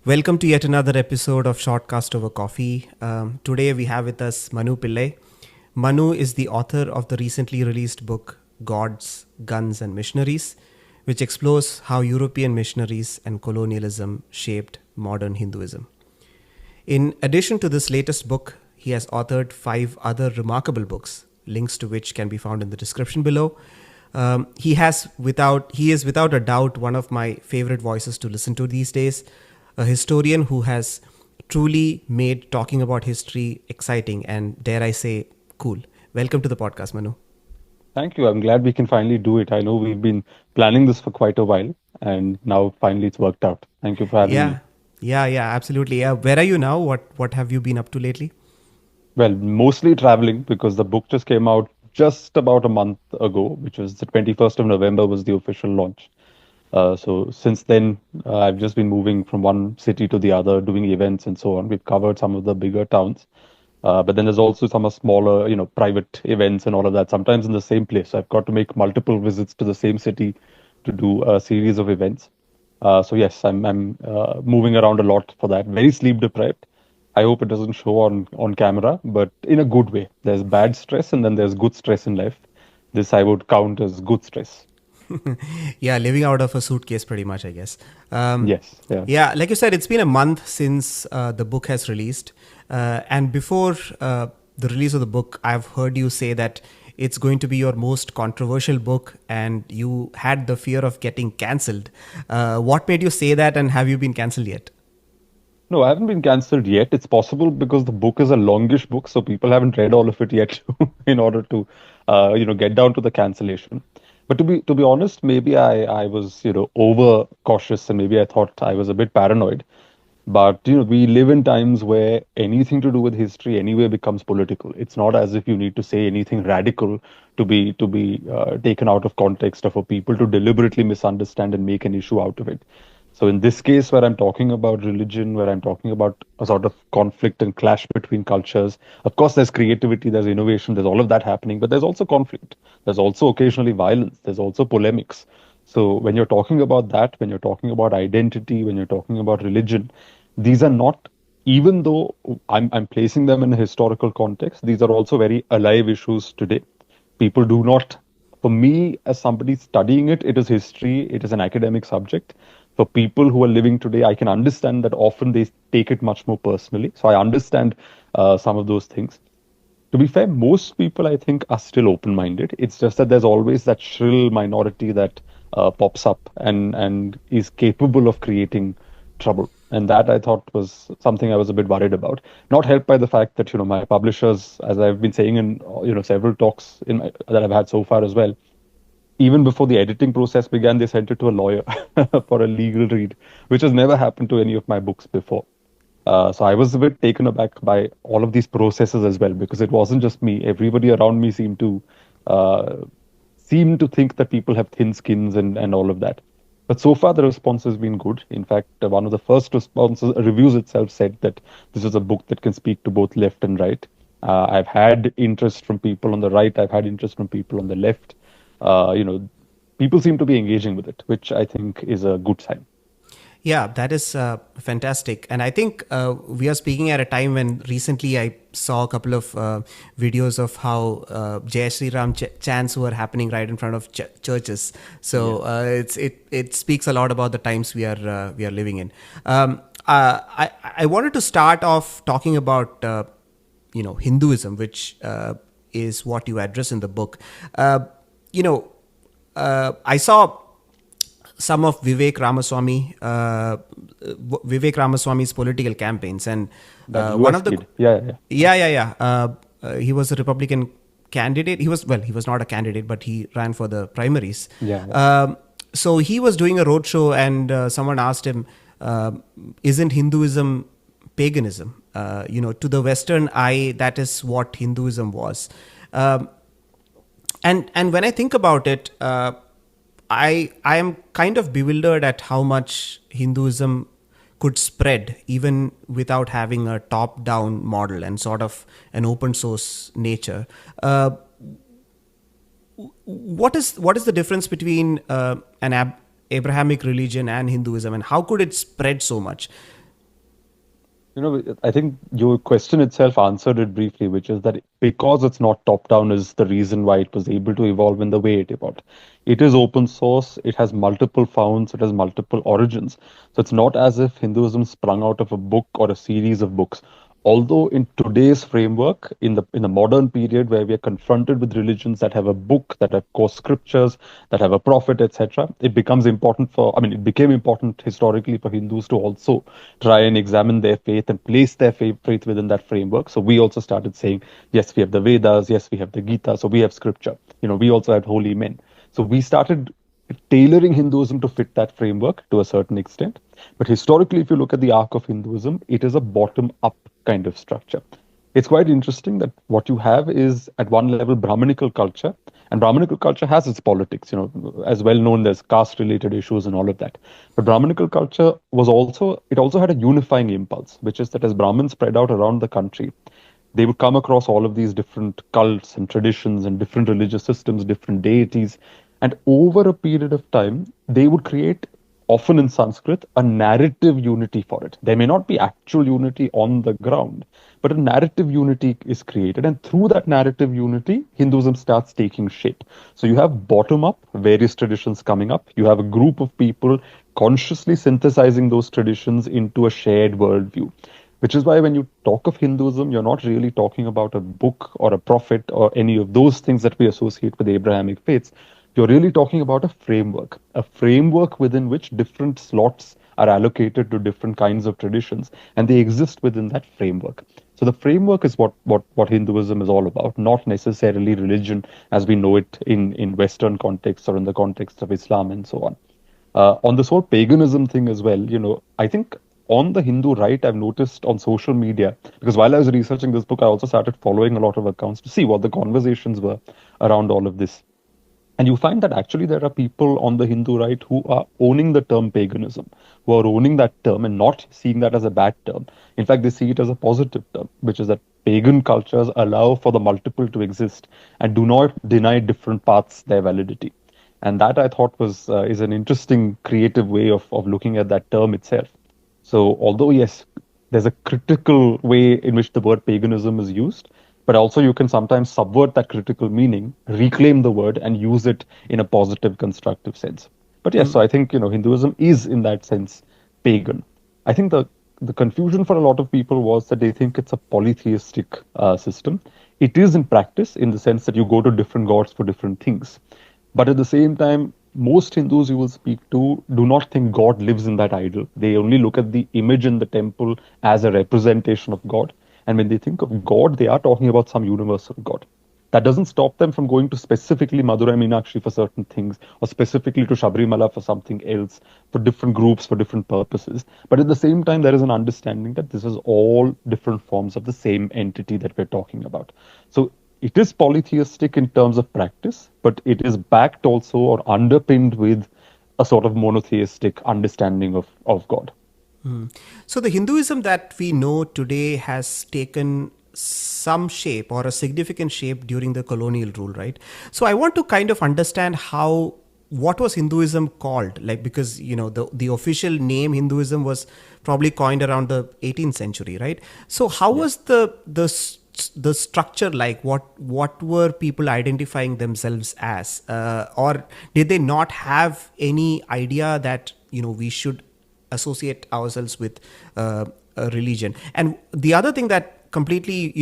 Welcome to yet another episode of Shortcast Over Coffee. Today we have with us Manu Pillai. Manu is the author of the recently released book Gods, Guns and Missionaries, which explores how European missionaries and colonialism shaped modern Hinduism. In addition to this latest book, he has authored 5 other remarkable books, links to which can be found in the description below. He is without a doubt one of my favorite voices to listen to these days, a historian who has truly made talking about history exciting and, dare I say, cool. Welcome to the podcast, Manu. Thank you. I'm glad we can finally do it. I know we've been planning this for quite a while, and now finally it's worked out. Thank you for having me. Yeah, absolutely. Yeah, where are you now? What have you been up to lately? Well, mostly traveling because the book just came out just about a month ago, which was the 21st of November was the official launch. So since then, I've just been moving from one city to the other, doing events and so on. We've covered some of the bigger towns, but then there's also some smaller, private events and all of that. Sometimes in the same place. So I've got to make multiple visits to the same city to do a series of events. So yes, I'm moving around a lot for that. Very sleep deprived. I hope it doesn't show on camera, but in a good way. There's bad stress and then there's good stress in life. This I would count as good stress. Yeah, living out of a suitcase pretty much, I guess. Yes, yeah. Yeah, like you said, it's been a month since the book has released. And before the release of the book, I've heard you say that it's going to be your most controversial book and you had the fear of getting cancelled. What made you say that, and have you been cancelled yet? No, I haven't been cancelled yet. It's possible because the book is a longish book, so people haven't read all of it yet in order to, get down to the cancellation. But to be honest, maybe I was, over cautious and maybe I thought I was a bit paranoid. But we live in times where anything to do with history anyway becomes political. It's not as if you need to say anything radical to be taken out of context or for people to deliberately misunderstand and make an issue out of it. So in this case, where I'm talking about religion, where I'm talking about a sort of conflict and clash between cultures, of course, there's creativity, there's innovation, there's all of that happening, but there's also conflict. There's also occasionally violence. There's also polemics. So when you're talking about that, when you're talking about identity, when you're talking about religion, these are not, even though I'm placing them in a historical context, these are also very alive issues today. People do not, for me, as somebody studying it, it is history, it is an academic subject. For people who are living today, I can understand that often they take it much more personally. So I understand some of those things. To be fair, most people, I think, are still open-minded. It's just that there's always that shrill minority that pops up and is capable of creating trouble. And that I thought was something I was a bit worried about. Not helped by the fact that my publishers, as I've been saying in several talks that I've had so far as well, even before the editing process began, they sent it to a lawyer for a legal read, which has never happened to any of my books before. So I was a bit taken aback by all of these processes as well, because it wasn't just me. Everybody around me uh, seemed to think that people have thin skins and all of that. But so far, the response has been good. In fact, one of the first responses, reviews itself said that this is a book that can speak to both left and right. I've had interest from people on the right. I've had interest from people on the left. Uh, you know, People seem to be engaging with it, which I think is a good sign. Yeah, that is fantastic. And I think we are speaking at a time when recently I saw a couple of videos of how Jai Sri Ram chants were happening right in front of churches. So Yeah. it speaks a lot about the times we are living in. I wanted to start off talking about Hinduism, which is what you address in the book. You know, I saw some of Vivek Ramaswamy's political campaigns, and That one US of the kid. Yeah, yeah, yeah. He was a Republican candidate. He was not a candidate, but he ran for the primaries. yeah, yeah. So he was doing a roadshow, and someone asked him, "Isn't Hinduism paganism? To the Western eye, that is what Hinduism was." Um, and when I think about it, I am kind of bewildered at how much Hinduism could spread even without having a top down model and sort of an open source nature. What is the difference between an Abrahamic religion and Hinduism, and how could it spread so much? I think your question itself answered it briefly, which is that because it's not top down is the reason why it was able to evolve in the way it evolved. It is open source, it has multiple founds, it has multiple origins. So it's not as if Hinduism sprung out of a book or a series of books. Although in today's framework, in the modern period where we are confronted with religions that have a book, that have core scriptures, that have a prophet, etc., it becomes important it became important historically for Hindus to also try and examine their faith and place their faith within that framework. So we also started saying, yes, we have the Vedas, yes, we have the Gita, so we have scripture. We also had holy men. So we started tailoring Hinduism to fit that framework to a certain extent. But historically, if you look at the arc of Hinduism, it is a bottom up kind of structure. It's quite interesting that what you have is at one level Brahminical culture, and Brahminical culture has its politics, as well known, there's caste related issues and all of that. But Brahminical culture it also had a unifying impulse, which is that as Brahmins spread out around the country, they would come across all of these different cults and traditions and different religious systems, different deities. And over a period of time, they would create, often in Sanskrit, a narrative unity for it. There may not be actual unity on the ground, but a narrative unity is created. And through that narrative unity, Hinduism starts taking shape. So you have bottom up, various traditions coming up. You have a group of people consciously synthesizing those traditions into a shared worldview. Which is why when you talk of Hinduism, you're not really talking about a book or a prophet or any of those things that we associate with the Abrahamic faiths. You're really talking about a framework within which different slots are allocated to different kinds of traditions, and they exist within that framework. So the framework is what Hinduism is all about, not necessarily religion as we know it in Western contexts or in the context of Islam and so on. On this whole paganism thing as well, I think on the Hindu right, I've noticed on social media, because while I was researching this book, I also started following a lot of accounts to see what the conversations were around all of this. And you find that actually there are people on the Hindu right who are owning the term paganism, who are owning that term and not seeing that as a bad term. In fact, they see it as a positive term, which is that pagan cultures allow for the multiple to exist and do not deny different paths their validity. And that I thought was is an interesting creative way of looking at that term itself. So although yes, there's a critical way in which the word paganism is used, but also you can sometimes subvert that critical meaning, reclaim the word, and use it in a positive, constructive sense. But yes, so I think Hinduism is in that sense pagan. I think the confusion for a lot of people was that they think it's a polytheistic system. It is in practice, in the sense that you go to different gods for different things. But at the same time, most Hindus you will speak to do not think God lives in that idol. They only look at the image in the temple as a representation of God. And when they think of God, they are talking about some universal God. That doesn't stop them from going to specifically Madurai Meenakshi for certain things, or specifically to Sabrimala for something else, for different groups, for different purposes. But at the same time, there is an understanding that this is all different forms of the same entity that we're talking about. So it is polytheistic in terms of practice, but it is backed also or underpinned with a sort of monotheistic understanding of God. So the Hinduism that we know today has taken some shape or a significant shape during the colonial rule, right? So I want to kind of understand what was Hinduism called, like, because the official name Hinduism was probably coined around the 18th century, right? So how was the structure like? What were people identifying themselves as, or did they not have any idea that we should associate ourselves with a religion? And the other thing that completely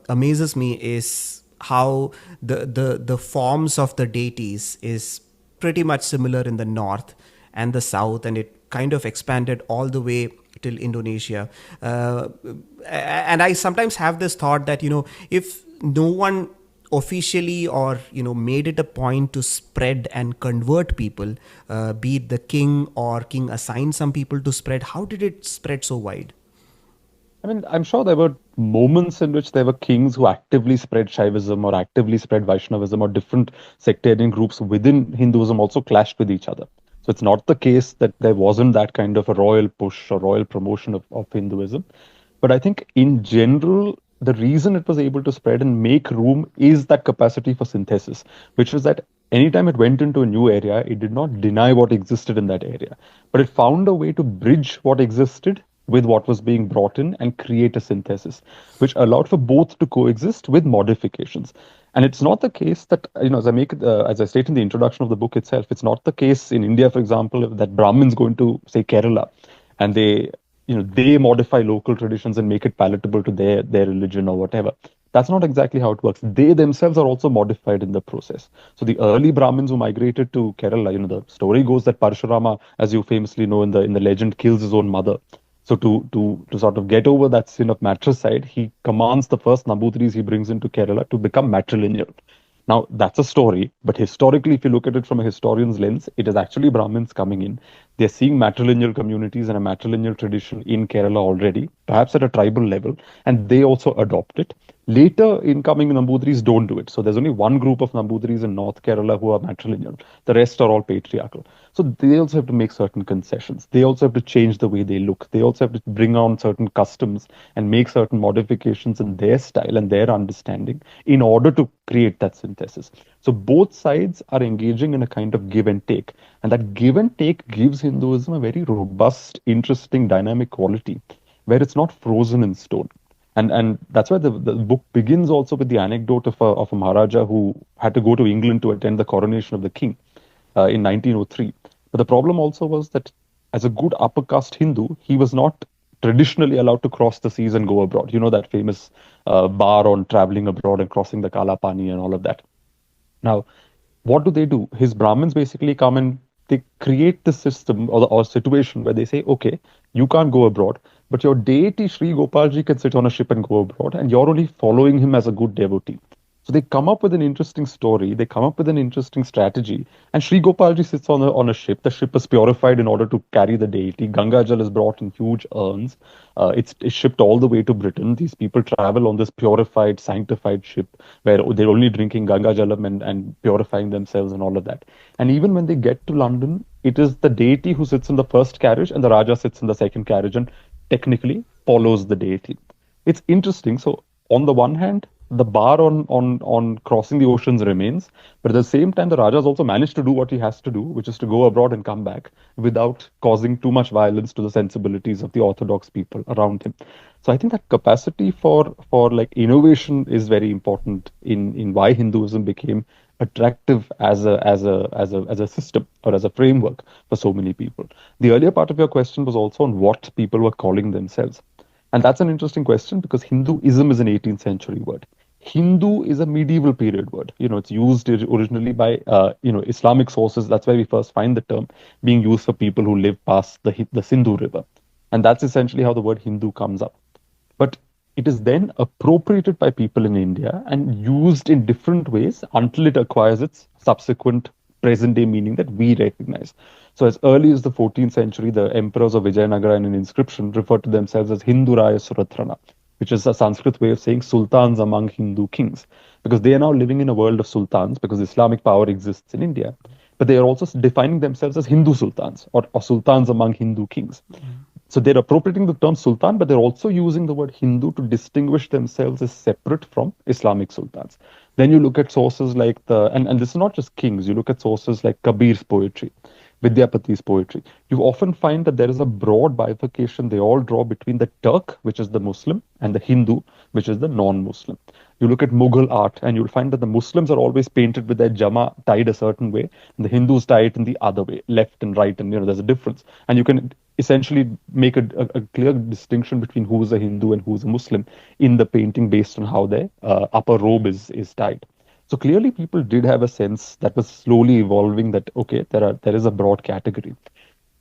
amazes me is how the forms of the deities is pretty much similar in the north and the south, and it kind of expanded all the way till Indonesia. And I sometimes have this thought that if no one officially or made it a point to spread and convert people, be it the king or king assigned some people to spread, how did it spread so wide? I mean, I'm sure there were moments in which there were kings who actively spread Shaivism or actively spread Vaishnavism, or different sectarian groups within Hinduism also clashed with each other. So it's not the case that there wasn't that kind of a royal push or royal promotion of Hinduism. But I think in general, the reason it was able to spread and make room is that capacity for synthesis, which was that anytime it went into a new area, it did not deny what existed in that area, but it found a way to bridge what existed with what was being brought in and create a synthesis, which allowed for both to coexist with modifications. And it's not the case that, as I state in the introduction of the book itself, it's not the case in India, for example, that Brahmins go into, say, Kerala, and they modify local traditions and make it palatable to their religion or whatever. That's not exactly how it works. They themselves are also modified in the process. So the early Brahmins who migrated to Kerala, the story goes that Parshurama, as you famously know in the legend, kills his own mother. So to sort of get over that sin of matricide, he commands the first Nambutris he brings into Kerala to become matrilineal. Now, that's a story, but historically, if you look at it from a historian's lens, it is actually Brahmins coming in. They're seeing matrilineal communities and a matrilineal tradition in Kerala already, perhaps at a tribal level, and they also adopt it. Later, incoming Nambutris don't do it. So there's only one group of Nambutris in North Kerala who are matrilineal. The rest are all patriarchal. So they also have to make certain concessions. They also have to change the way they look. They also have to bring on certain customs and make certain modifications in their style and their understanding in order to create that synthesis. So both sides are engaging in a kind of give and take. And that give and take gives Hinduism a very robust, interesting, dynamic quality where it's not frozen in stone. And that's why the book begins also with the anecdote of a Maharaja who had to go to England to attend the coronation of the king in 1903. But the problem also was that as a good upper caste Hindu, he was not traditionally allowed to cross the seas and go abroad. You know that famous bar on traveling abroad and crossing the Kala Pani and all of that. Now, what do? His Brahmins basically come and they create the system or situation where they say, okay, you can't go abroad, but your deity Sri Gopalji can sit on a ship and go abroad, and you're only following him as a good devotee. So they come up with an interesting story, they come up with an interesting strategy, and Sri Gopalji sits on a ship. The ship is purified in order to carry the deity. Ganga Jal is brought in huge urns. It's shipped all the way to Britain. These people travel on this purified, sanctified ship where they're only drinking Ganga Jalam and purifying themselves and all of that. And even when they get to London, it is the deity who sits in the first carriage and the Raja sits in the second carriage and technically follows the deity. It's interesting. So on the one hand, the bar on crossing the oceans remains, but at the same time, the Raja's also managed to do what he has to do, which is to go abroad and come back without causing too much violence to the sensibilities of the orthodox people around him. So I think that capacity for like innovation is very important in why Hinduism became attractive as a system or as a framework for so many people. The earlier part of your question was also on what people were calling themselves. And that's an interesting question because Hinduism is an 18th century word. Hindu is a medieval period word. It's used originally by, Islamic sources. That's where we first find the term being used for people who live past the Sindhu River. And that's essentially how the word Hindu comes up. But it is then appropriated by people in India and used in different ways until it acquires its subsequent present day meaning that we recognize. So as early as the 14th century, the emperors of Vijayanagara in an inscription referred to themselves as Hinduraya Suratrana, which is a Sanskrit way of saying sultans among Hindu kings, because they are now living in a world of sultans because Islamic power exists in India. But they are also defining themselves as Hindu sultans or sultans among Hindu kings. So they're appropriating the term sultan, but they're also using the word Hindu to distinguish themselves as separate from Islamic sultans. Then you look at sources like and this is not just kings, you look at sources like Kabir's poetry, Vidyapati's poetry. You often find that there is a broad bifurcation they all draw between the Turk, which is the Muslim, and the Hindu, which is the non-Muslim. You look at Mughal art, and you'll find that the Muslims are always painted with their jama tied a certain way, and the Hindus tie it in the other way, left and right, and there's a difference. And you can essentially make a clear distinction between who is a Hindu and who is a Muslim in the painting based on how their upper robe is tied. So clearly, people did have a sense that was slowly evolving that, okay, there is a broad category.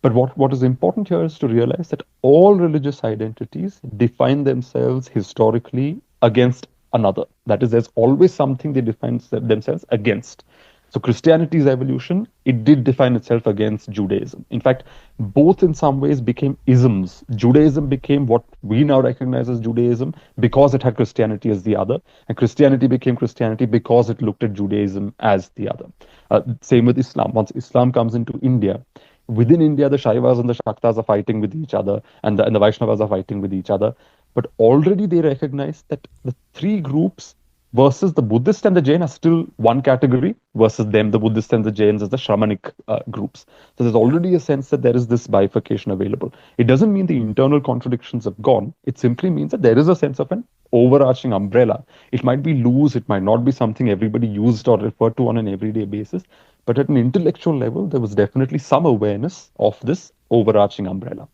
But what is important here is to realize that all religious identities define themselves historically against another. That is, there's always something they define themselves against. So Christianity's evolution, it did define itself against Judaism. In fact, both in some ways became isms. Judaism became what we now recognize as Judaism because it had Christianity as the other, and Christianity became Christianity because it looked at Judaism as the other. Same with Islam. Once Islam comes into India, within India, the Shaivas and the Shaktas are fighting with each other, and the Vaishnavas are fighting with each other. But already they recognize that the three groups versus the Buddhist and the Jain are still one category versus them, the Buddhist and the Jains as the Shramanic groups. So there's already a sense that there is this bifurcation available. It doesn't mean the internal contradictions have gone. It simply means that there is a sense of an overarching umbrella. It might be loose, it might not be something everybody used or referred to on an everyday basis, but at an intellectual level, there was definitely some awareness of this overarching umbrella.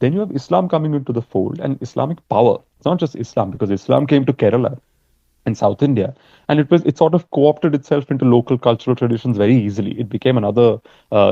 Then you have Islam coming into the fold and Islamic power. It's not just Islam, because Islam came to Kerala in South India, and it sort of co-opted itself into local cultural traditions very easily. It became another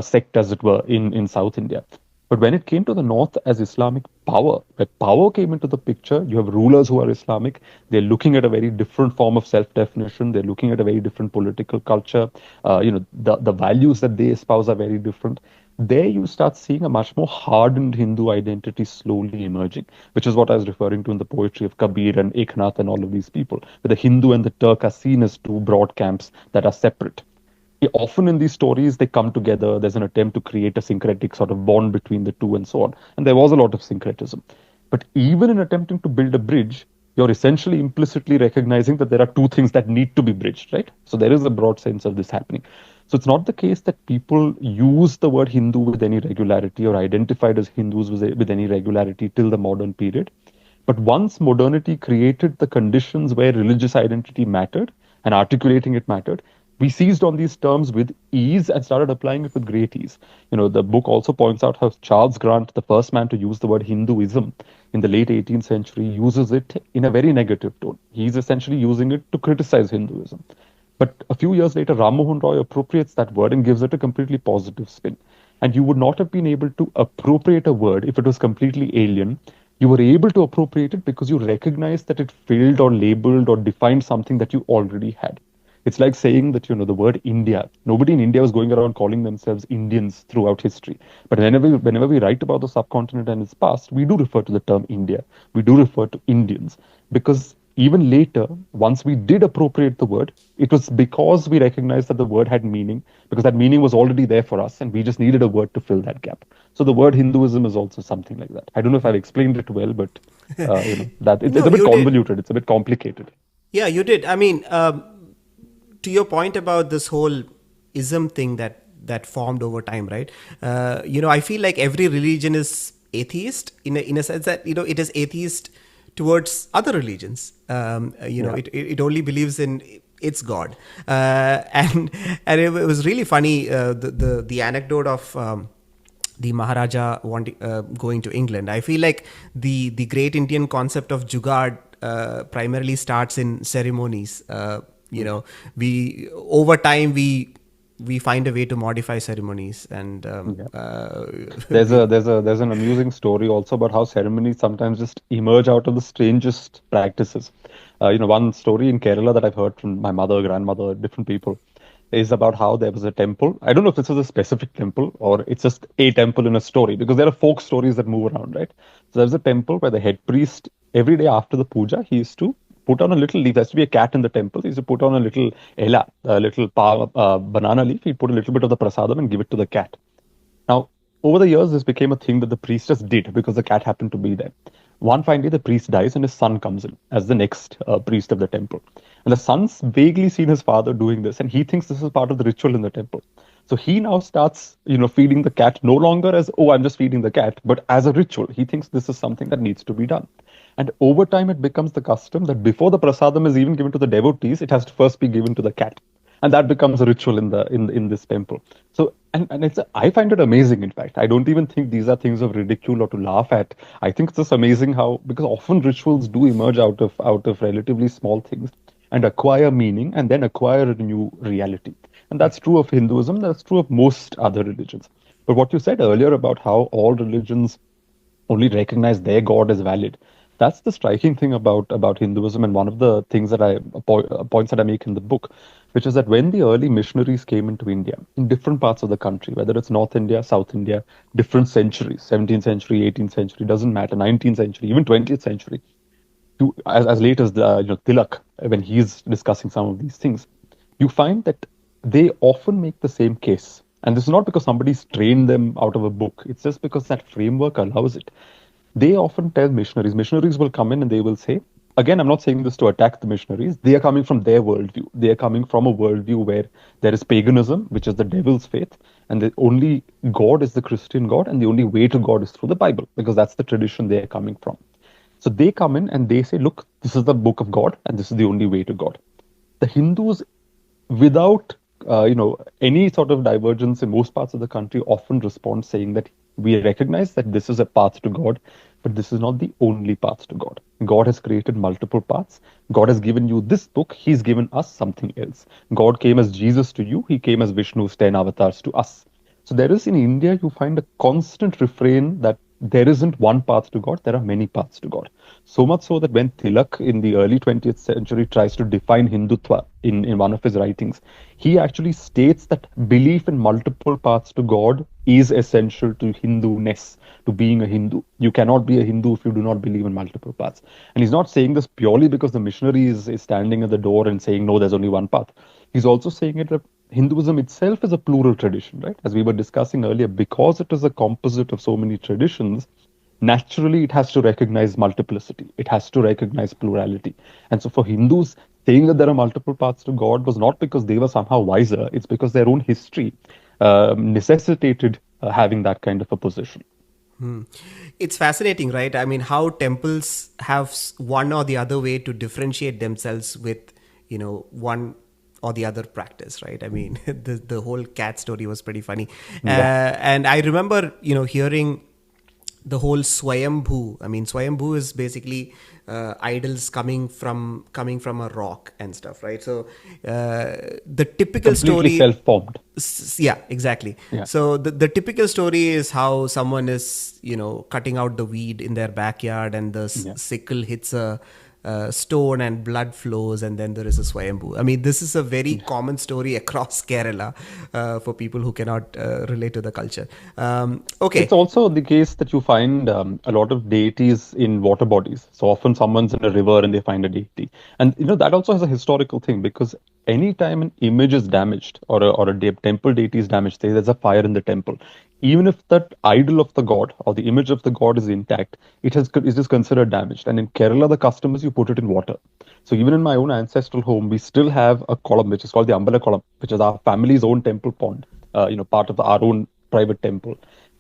sect, as it were, in South India. But when it came to the north as Islamic power, where power came into the picture, you have rulers who are Islamic. They're looking at a very different form of self-definition. They're looking at a very different political culture. The values that they espouse are very different. There you start seeing a much more hardened Hindu identity slowly emerging, which is what I was referring to in the poetry of Kabir and Eknath and all of these people, where the Hindu and the Turk are seen as two broad camps that are separate. Often in these stories, they come together. There's an attempt to create a syncretic sort of bond between the two and so on. And there was a lot of syncretism. But even in attempting to build a bridge, you're essentially implicitly recognizing that there are two things that need to be bridged, right? So there is a broad sense of this happening. So it's not the case that people use the word Hindu with any regularity or identified as Hindus with any regularity till the modern period. But once modernity created the conditions where religious identity mattered and articulating it mattered, we seized on these terms with ease and started applying it with great ease. The book also points out how Charles Grant, the first man to use the word Hinduism in the late 18th century, uses it in a very negative tone. He's essentially using it to criticize Hinduism. But a few years later, Ram Mohan Roy appropriates that word and gives it a completely positive spin. And you would not have been able to appropriate a word if it was completely alien. You were able to appropriate it because you recognized that it filled or labeled or defined something that you already had. It's like saying that, the word India. Nobody in India was going around calling themselves Indians throughout history. But whenever we write about the subcontinent and its past, we do refer to the term India. We do refer to Indians. Because even later, once we did appropriate the word, it was because we recognized that the word had meaning, because that meaning was already there for us, and we just needed a word to fill that gap. So the word Hinduism is also something like that. I don't know if I've explained it well, but that it's No, a bit you did. convoluted. It's a bit complicated. Yeah, you did. I mean, to your point about this whole ism thing that formed over time, right? I feel like every religion is atheist in a sense that it is atheist towards other religions. Yeah. It only believes in its God, and it was really funny, the anecdote of. The Maharaja going to England. I feel like the great Indian concept of jugaad primarily starts in ceremonies. We over time we find a way to modify ceremonies, and Yeah. There's an amusing story also about how ceremonies sometimes just emerge out of the strangest practices. One story in Kerala that I've heard from my mother, grandmother, different people, is about how there was a temple. I don't know if this is a specific temple or it's just a temple in a story, because there are folk stories that move around, right? So there's a temple where the head priest, every day after the puja, he used to put on a little leaf. There has to be a cat in the temple. He used to put on a little ela, a little banana leaf. He'd put a little bit of the prasadam and give it to the cat. Now, over the years, this became a thing that the priest just did because the cat happened to be there. One fine day, the priest dies and his son comes in as the next priest of the temple. And the son's vaguely seen his father doing this, and he thinks this is part of the ritual in the temple. So he now starts, feeding the cat no longer as, oh, I'm just feeding the cat, but as a ritual. He thinks this is something that needs to be done. And over time, it becomes the custom that before the prasadam is even given to the devotees, it has to first be given to the cat, and that becomes a ritual in this temple. So and I find it amazing. In fact, I don't even think these are things of ridicule or to laugh at. I think it's just amazing how, because often rituals do emerge out of relatively small things and acquire meaning and then acquire a new reality. And that's true of Hinduism. That's true of most other religions. But what you said earlier about how all religions only recognize their God as valid. That's the striking thing about Hinduism, and one of the things that points that I make in the book, which is that when the early missionaries came into India in different parts of the country, whether it's North India, South India, different centuries, 17th century, 18th century, doesn't matter, 19th century, even 20th century, as late as Tilak, when he's discussing some of these things, you find that they often make the same case. And this is not because somebody's trained them out of a book. It's just because that framework allows it. They often tell missionaries will come in and they will say, again, I'm not saying this to attack the missionaries. They are coming from their worldview. They are coming from a worldview where there is paganism, which is the devil's faith, and the only God is the Christian God, and the only way to God is through the Bible, because that's the tradition they are coming from. So they come in and they say, look, this is the book of God, and this is the only way to God. The Hindus, without any sort of divergence in most parts of the country, often respond saying that we recognize that this is a path to God, but this is not the only path to God. God has created multiple paths. God has given you this book. He's given us something else. God came as Jesus to you. He came as Vishnu's 10 avatars to us. So there is, in India, you find a constant refrain that there isn't one path to God, there are many paths to God. So much so that when Tilak in the early 20th century tries to define Hindutva in one of his writings, he actually states that belief in multiple paths to God is essential to Hindu-ness, to being a Hindu. You cannot be a Hindu if you do not believe in multiple paths. And he's not saying this purely because the missionary is standing at the door and saying, no, there's only one path. He's also saying it that Hinduism itself is a plural tradition, right? As we were discussing earlier, because it is a composite of so many traditions, naturally it has to recognize multiplicity. It has to recognize plurality. And so for Hindus, saying that there are multiple paths to God was not because they were somehow wiser, it's because their own history necessitated having that kind of a position. It's fascinating, right? I mean, how temples have one or the other way to differentiate themselves with, one or the other practice, right? I mean, the whole cat story was pretty funny. Yeah. And I remember, hearing the whole Swayambhu. I mean, Swayambhu is basically idols coming from a rock and stuff, right? So the typical Completely story, self-formed. yeah, exactly. Yeah. So the typical story is how someone is, cutting out the weed in their backyard, and the Yeah. sickle hits a stone and blood flows, and then there is a Swayambhu. I mean, this is a very common story across Kerala for people who cannot relate to the culture. Okay. It's also the case that you find a lot of deities in water bodies. So often someone's in a river and they find a deity. And that also has a historical thing, because anytime an image is damaged, or a temple deity is damaged, say there's a fire in the temple, even if that idol of the god or the image of the god is intact, it is considered damaged. And in Kerala, the custom is you put it in water. So even in my own ancestral home, we still have a column which is called the Ambala column, which is our family's own temple pond, part of our own private temple,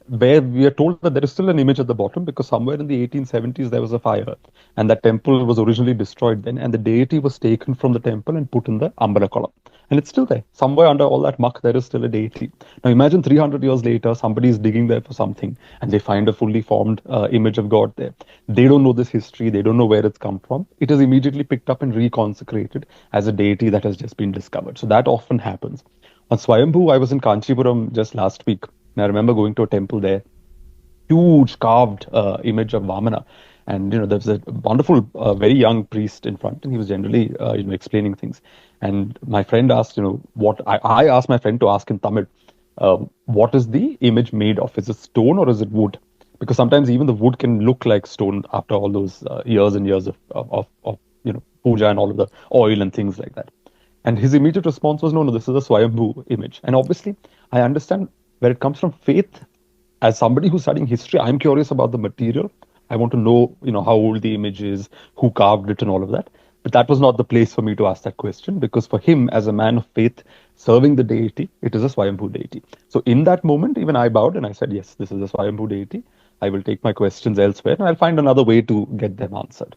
where we are told that there is still an image at the bottom, because somewhere in the 1870s there was a fire, and that temple was originally destroyed then, and the deity was taken from the temple and put in the Ambala column. And it's still there. Somewhere under all that muck, there is still a deity. Now imagine 300 years later, somebody is digging there for something, and they find a fully formed image of God there. They don't know this history. They don't know where it's come from. It is immediately picked up and reconsecrated as a deity that has just been discovered. So that often happens. On Swayambhu, I was in Kanchipuram just last week. And I remember going to a temple there, huge carved image of Vamana. And there was a wonderful, very young priest in front, and he was generally, explaining things. And my friend asked, what I asked my friend to ask in Tamil, what is the image made of? Is it stone or is it wood? Because sometimes even the wood can look like stone after all those years and years of puja and all of the oil and things like that. And his immediate response was, no, no, this is a Swayambhu image. And obviously, I understand where it comes from. Faith, as somebody who's studying history, I'm curious about the material. I want to know, how old the image is, who carved it, and all of that. But that was not the place for me to ask that question, because for him, as a man of faith, serving the deity, it is a Swayambhu deity. So in that moment, even I bowed and I said, yes, this is a Swayambhu deity. I will take my questions elsewhere, and I'll find another way to get them answered.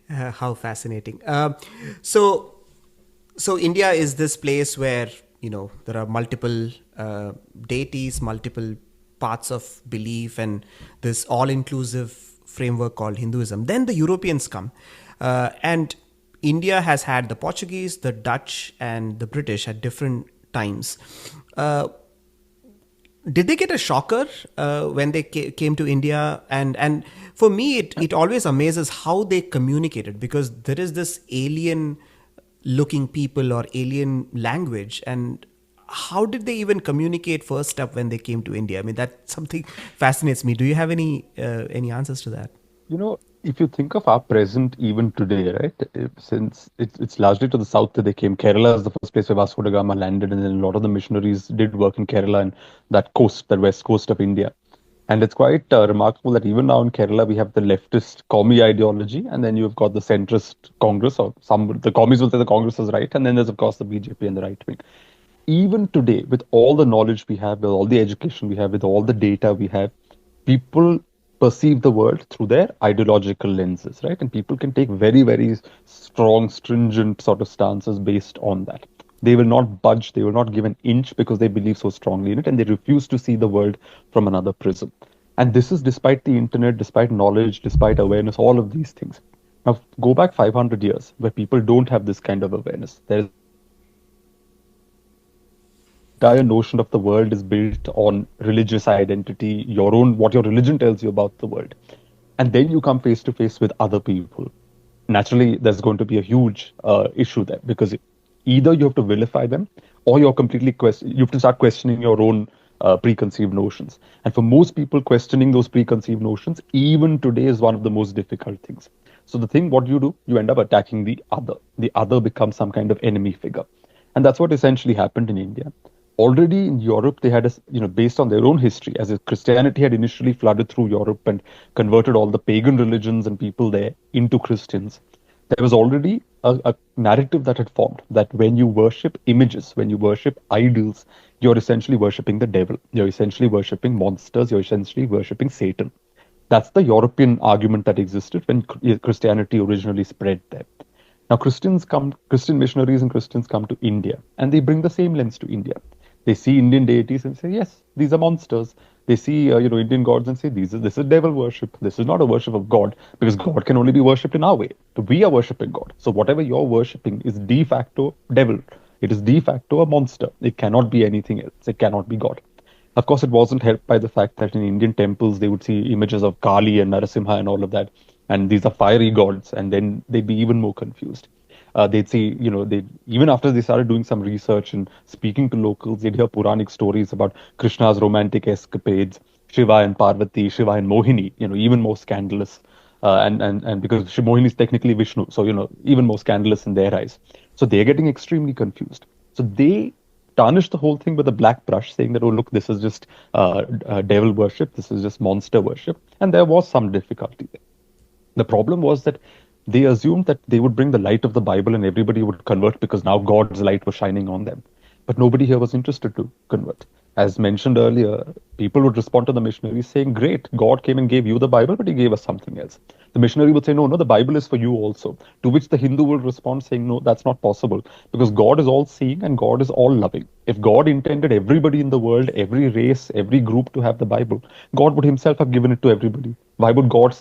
How fascinating. So India is this place where there are multiple deities, multiple paths of belief, and this all-inclusive framework called Hinduism. Then the Europeans come, and India has had the Portuguese, the Dutch, and the British at different times. Did they get a shocker when they came to India? And for me, it always amazes how they communicated, because there is this alien looking people or alien language, and how did they even communicate first up when they came to India? I mean, that something fascinates me. Do you have any answers to that? If you think of our present even today, right? Since it's largely to the south that they came. Kerala is the first place where Vasco da Gama landed, and then a lot of the missionaries did work in Kerala and that coast, that west coast of India. And it's quite remarkable that even now in Kerala, we have the leftist commie ideology, and then you've got the centrist Congress, or some the commies will say the Congress is right, and then there's of course the BJP and the right wing. Even today, with all the knowledge we have, with all the education we have, with all the data we have, people perceive the world through their ideological lenses, right? And people can take very, very strong, stringent sort of stances based on that. They will not budge, they will not give an inch because they believe so strongly in it, and they refuse to see the world from another prism. And this is despite the internet, despite knowledge, despite awareness, all of these things. Now, go back 500 years where people don't have this kind of awareness. There is entire notion of the world is built on religious identity, your own, what your religion tells you about the world. And then you come face to face with other people. Naturally, there's going to be a huge issue there because either you have to vilify them or you're completely you have to start questioning your own preconceived notions. And for most people, questioning those preconceived notions, even today, is one of the most difficult things. So the thing, what you do, you end up attacking the other. The other becomes some kind of enemy figure. And that's what essentially happened in India. Already in Europe, they had, based on their own history, as if Christianity had initially flooded through Europe and converted all the pagan religions and people there into Christians. There was already a narrative that had formed that when you worship images, when you worship idols, you're essentially worshipping the devil. You're essentially worshipping monsters. You're essentially worshipping Satan. That's the European argument that existed when Christianity originally spread there. Now, Christian missionaries and Christians come to India, and they bring the same lens to India. They see Indian deities and say, yes, these are monsters. They see, Indian gods and say, this is devil worship. This is not a worship of God, because God can only be worshipped in our way. We are worshipping God. So whatever you're worshipping is de facto devil. It is de facto a monster. It cannot be anything else. It cannot be God. Of course, it wasn't helped by the fact that in Indian temples, they would see images of Kali and Narasimha and all of that. And these are fiery gods. And then they'd be even more confused. They'd see, they even after they started doing some research and speaking to locals, they'd hear Puranic stories about Krishna's romantic escapades, Shiva and Parvati, Shiva and Mohini, even more scandalous. And because Mohini is technically Vishnu, so, even more scandalous in their eyes. So they're getting extremely confused. So they tarnish the whole thing with a black brush, saying that, oh, look, this is just devil worship, this is just monster worship. And there was some difficulty there. The problem was that they assumed that they would bring the light of the Bible and everybody would convert because now God's light was shining on them. But nobody here was interested to convert. As mentioned earlier, people would respond to the missionaries saying, great, God came and gave you the Bible, but he gave us something else. The missionary would say, no, the Bible is for you also. To which the Hindu will respond saying, no, that's not possible because God is all seeing and God is all loving. If God intended everybody in the world, every race, every group to have the Bible, God would himself have given it to everybody. Why would God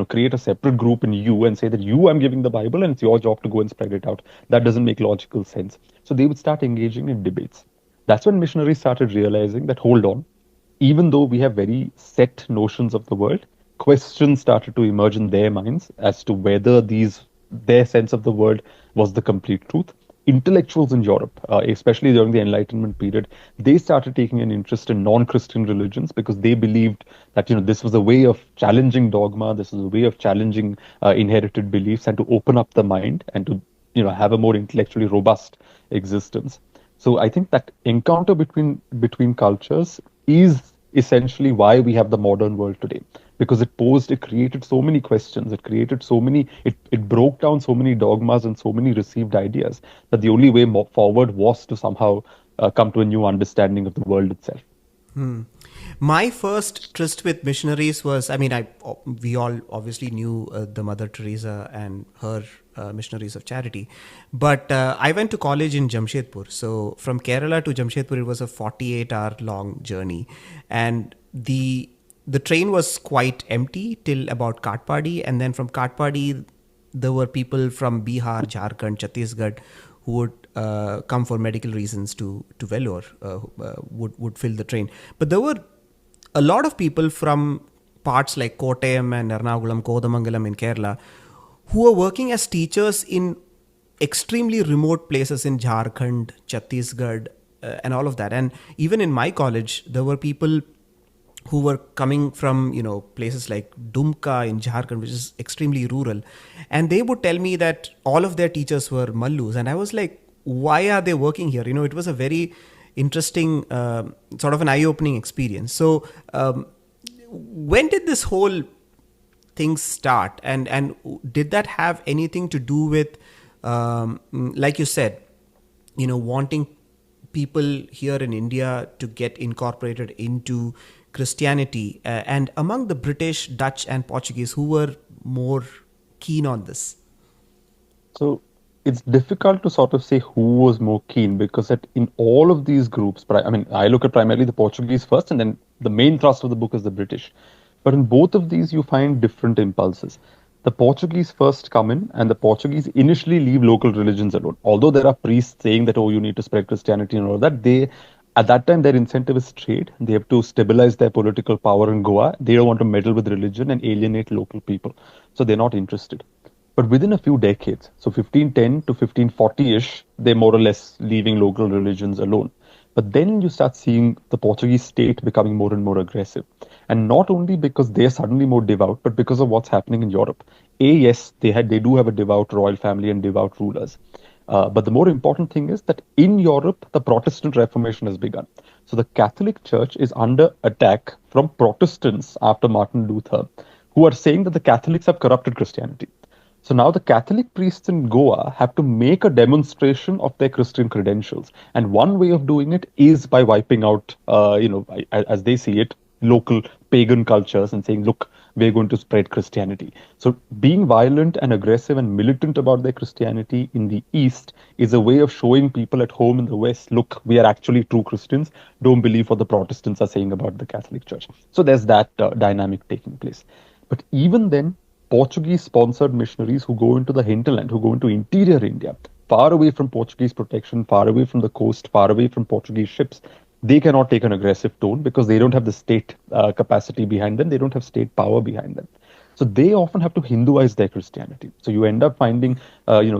create a separate group in you and say that I'm giving the Bible and it's your job to go and spread it out? That doesn't make logical sense. So they would start engaging in debates. That's when missionaries started realizing that, hold on, even though we have very set notions of the world, questions started to emerge in their minds as to whether their sense of the world was the complete truth. Intellectuals in Europe, especially during the Enlightenment period, they started taking an interest in non-Christian religions because they believed that this was a way of challenging dogma, this is a way of challenging inherited beliefs, and to open up the mind and to have a more intellectually robust existence. So I think that encounter between cultures is essentially why we have the modern world today, because it created so many questions, it broke down so many dogmas and so many received ideas that the only way forward was to somehow come to a new understanding of the world itself. My first tryst with missionaries was, we all obviously knew the Mother Teresa and her missionaries of charity, but I went to college in Jamshedpur. So from Kerala to Jamshedpur, it was a 48-hour long journey, and the train was quite empty till about Katpadi, and then from Katpadi there were people from Bihar, Jharkhand, Chhattisgarh who would come for medical reasons to Vellore, would fill the train. But there were a lot of people from parts like Kottayam and Ernakulam, Kodamangalam in Kerala who were working as teachers in extremely remote places in Jharkhand, Chhattisgarh, and all of that. And even in my college, there were people who were coming from, places like Dumka in Jharkhand, which is extremely rural. And they would tell me that all of their teachers were Mallus. And I was like, why are they working here? It was a very interesting, sort of an eye-opening experience. So when did this whole thing start, and did that have anything to do with, like you said, wanting people here in India to get incorporated into Christianity, and among the British, Dutch, and Portuguese, who were more keen on this? So it's difficult to sort of say who was more keen because in all of these groups, I mean, I look at primarily the Portuguese first, and then the main thrust of the book is the British. But in both of these, you find different impulses. The Portuguese first come in, and the Portuguese initially leave local religions alone. Although there are priests saying that, oh, you need to spread Christianity and all that, at that time, their incentive is trade. They have to stabilize their political power in Goa. They don't want to meddle with religion and alienate local people. So they're not interested. But within a few decades, so 1510 to 1540-ish, they're more or less leaving local religions alone. But then you start seeing the Portuguese state becoming more and more aggressive. And not only because they're suddenly more devout, but because of what's happening in Europe. Yes, they do have a devout royal family and devout rulers. But the more important thing is that in Europe, the Protestant Reformation has begun. So the Catholic Church is under attack from Protestants after Martin Luther, who are saying that the Catholics have corrupted Christianity. So now the Catholic priests in Goa have to make a demonstration of their Christian credentials. And one way of doing it is by wiping out, as they see it, local pagan cultures and saying, look, we're going to spread Christianity. So being violent and aggressive and militant about their Christianity in the East is a way of showing people at home in the West, look, we are actually true Christians. Don't believe what the Protestants are saying about the Catholic Church. So there's that dynamic taking place. But even then, Portuguese sponsored missionaries who go into the hinterland, who go into interior India, far away from Portuguese protection, far away from the coast, far away from Portuguese ships, they cannot take an aggressive tone because they don't have the state capacity behind them. They don't have state power behind them. So they often have to Hinduize their Christianity. So you end up finding,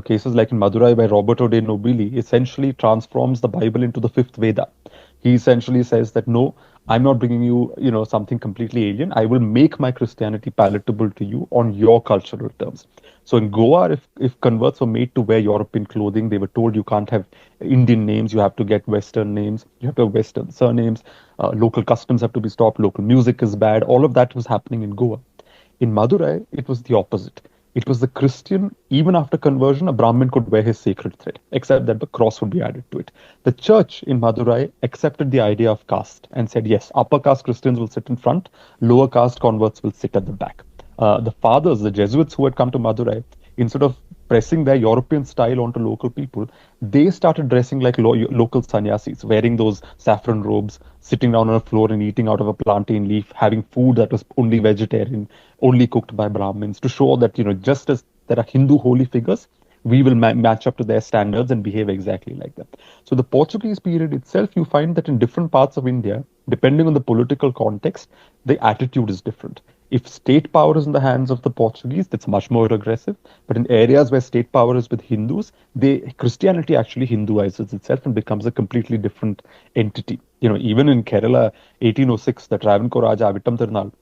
cases like in Madurai by Roberto de Nobili essentially transforms the Bible into the fifth Veda. He essentially says that no, I'm not bringing you, something completely alien. I will make my Christianity palatable to you on your cultural terms. So in Goa, if converts were made to wear European clothing, they were told you can't have Indian names, you have to get Western names, you have to have Western surnames, local customs have to be stopped, local music is bad. All of that was happening in Goa. In Madurai, it was the opposite. It was the Christian, even after conversion, a Brahmin could wear his sacred thread, except that the cross would be added to it. The church in Madurai accepted the idea of caste and said, yes, upper caste Christians will sit in front, lower caste converts will sit at the back. The fathers, the Jesuits who had come to Madurai, instead of pressing their European style onto local people, they started dressing like local sannyasis, wearing those saffron robes, sitting down on a floor and eating out of a plantain leaf, having food that was only vegetarian, only cooked by Brahmins, to show that, just as there are Hindu holy figures, we will match up to their standards and behave exactly like that. So the Portuguese period itself, you find that in different parts of India, depending on the political context, the attitude is different. If state power is in the hands of the Portuguese, that's much more aggressive. But in areas where state power is with Hindus, Christianity actually Hinduizes itself and becomes a completely different entity. Even in Kerala, 1806, the Travancore Raja Avittam Tirunal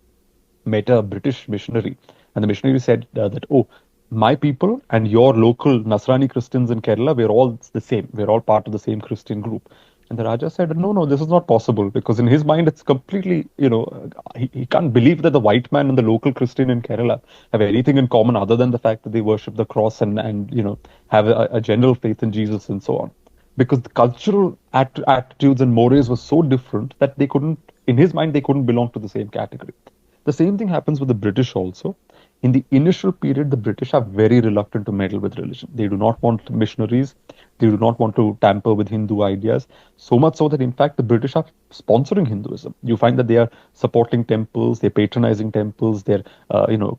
met a British missionary, and the missionary said that, oh, my people and your local Nasrani Christians in Kerala, we're all the same. We're all part of the same Christian group. And the Raja said, no, this is not possible, because in his mind, it's completely, he can't believe that the white man and the local Christian in Kerala have anything in common other than the fact that they worship the cross and have a general faith in Jesus and so on. Because the cultural attitudes and mores were so different that they couldn't, in his mind, they couldn't belong to the same category. The same thing happens with the British also. In the initial period, the British are very reluctant to meddle with religion. They do not want missionaries. They do not want to tamper with Hindu ideas. So much so that, in fact, the British are sponsoring Hinduism. You find that they are supporting temples, they're patronizing temples, they're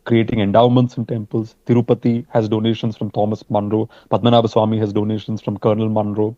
creating endowments in temples. Tirupati has donations from Thomas Munro. Padmanabha Swami has donations from Colonel Munro.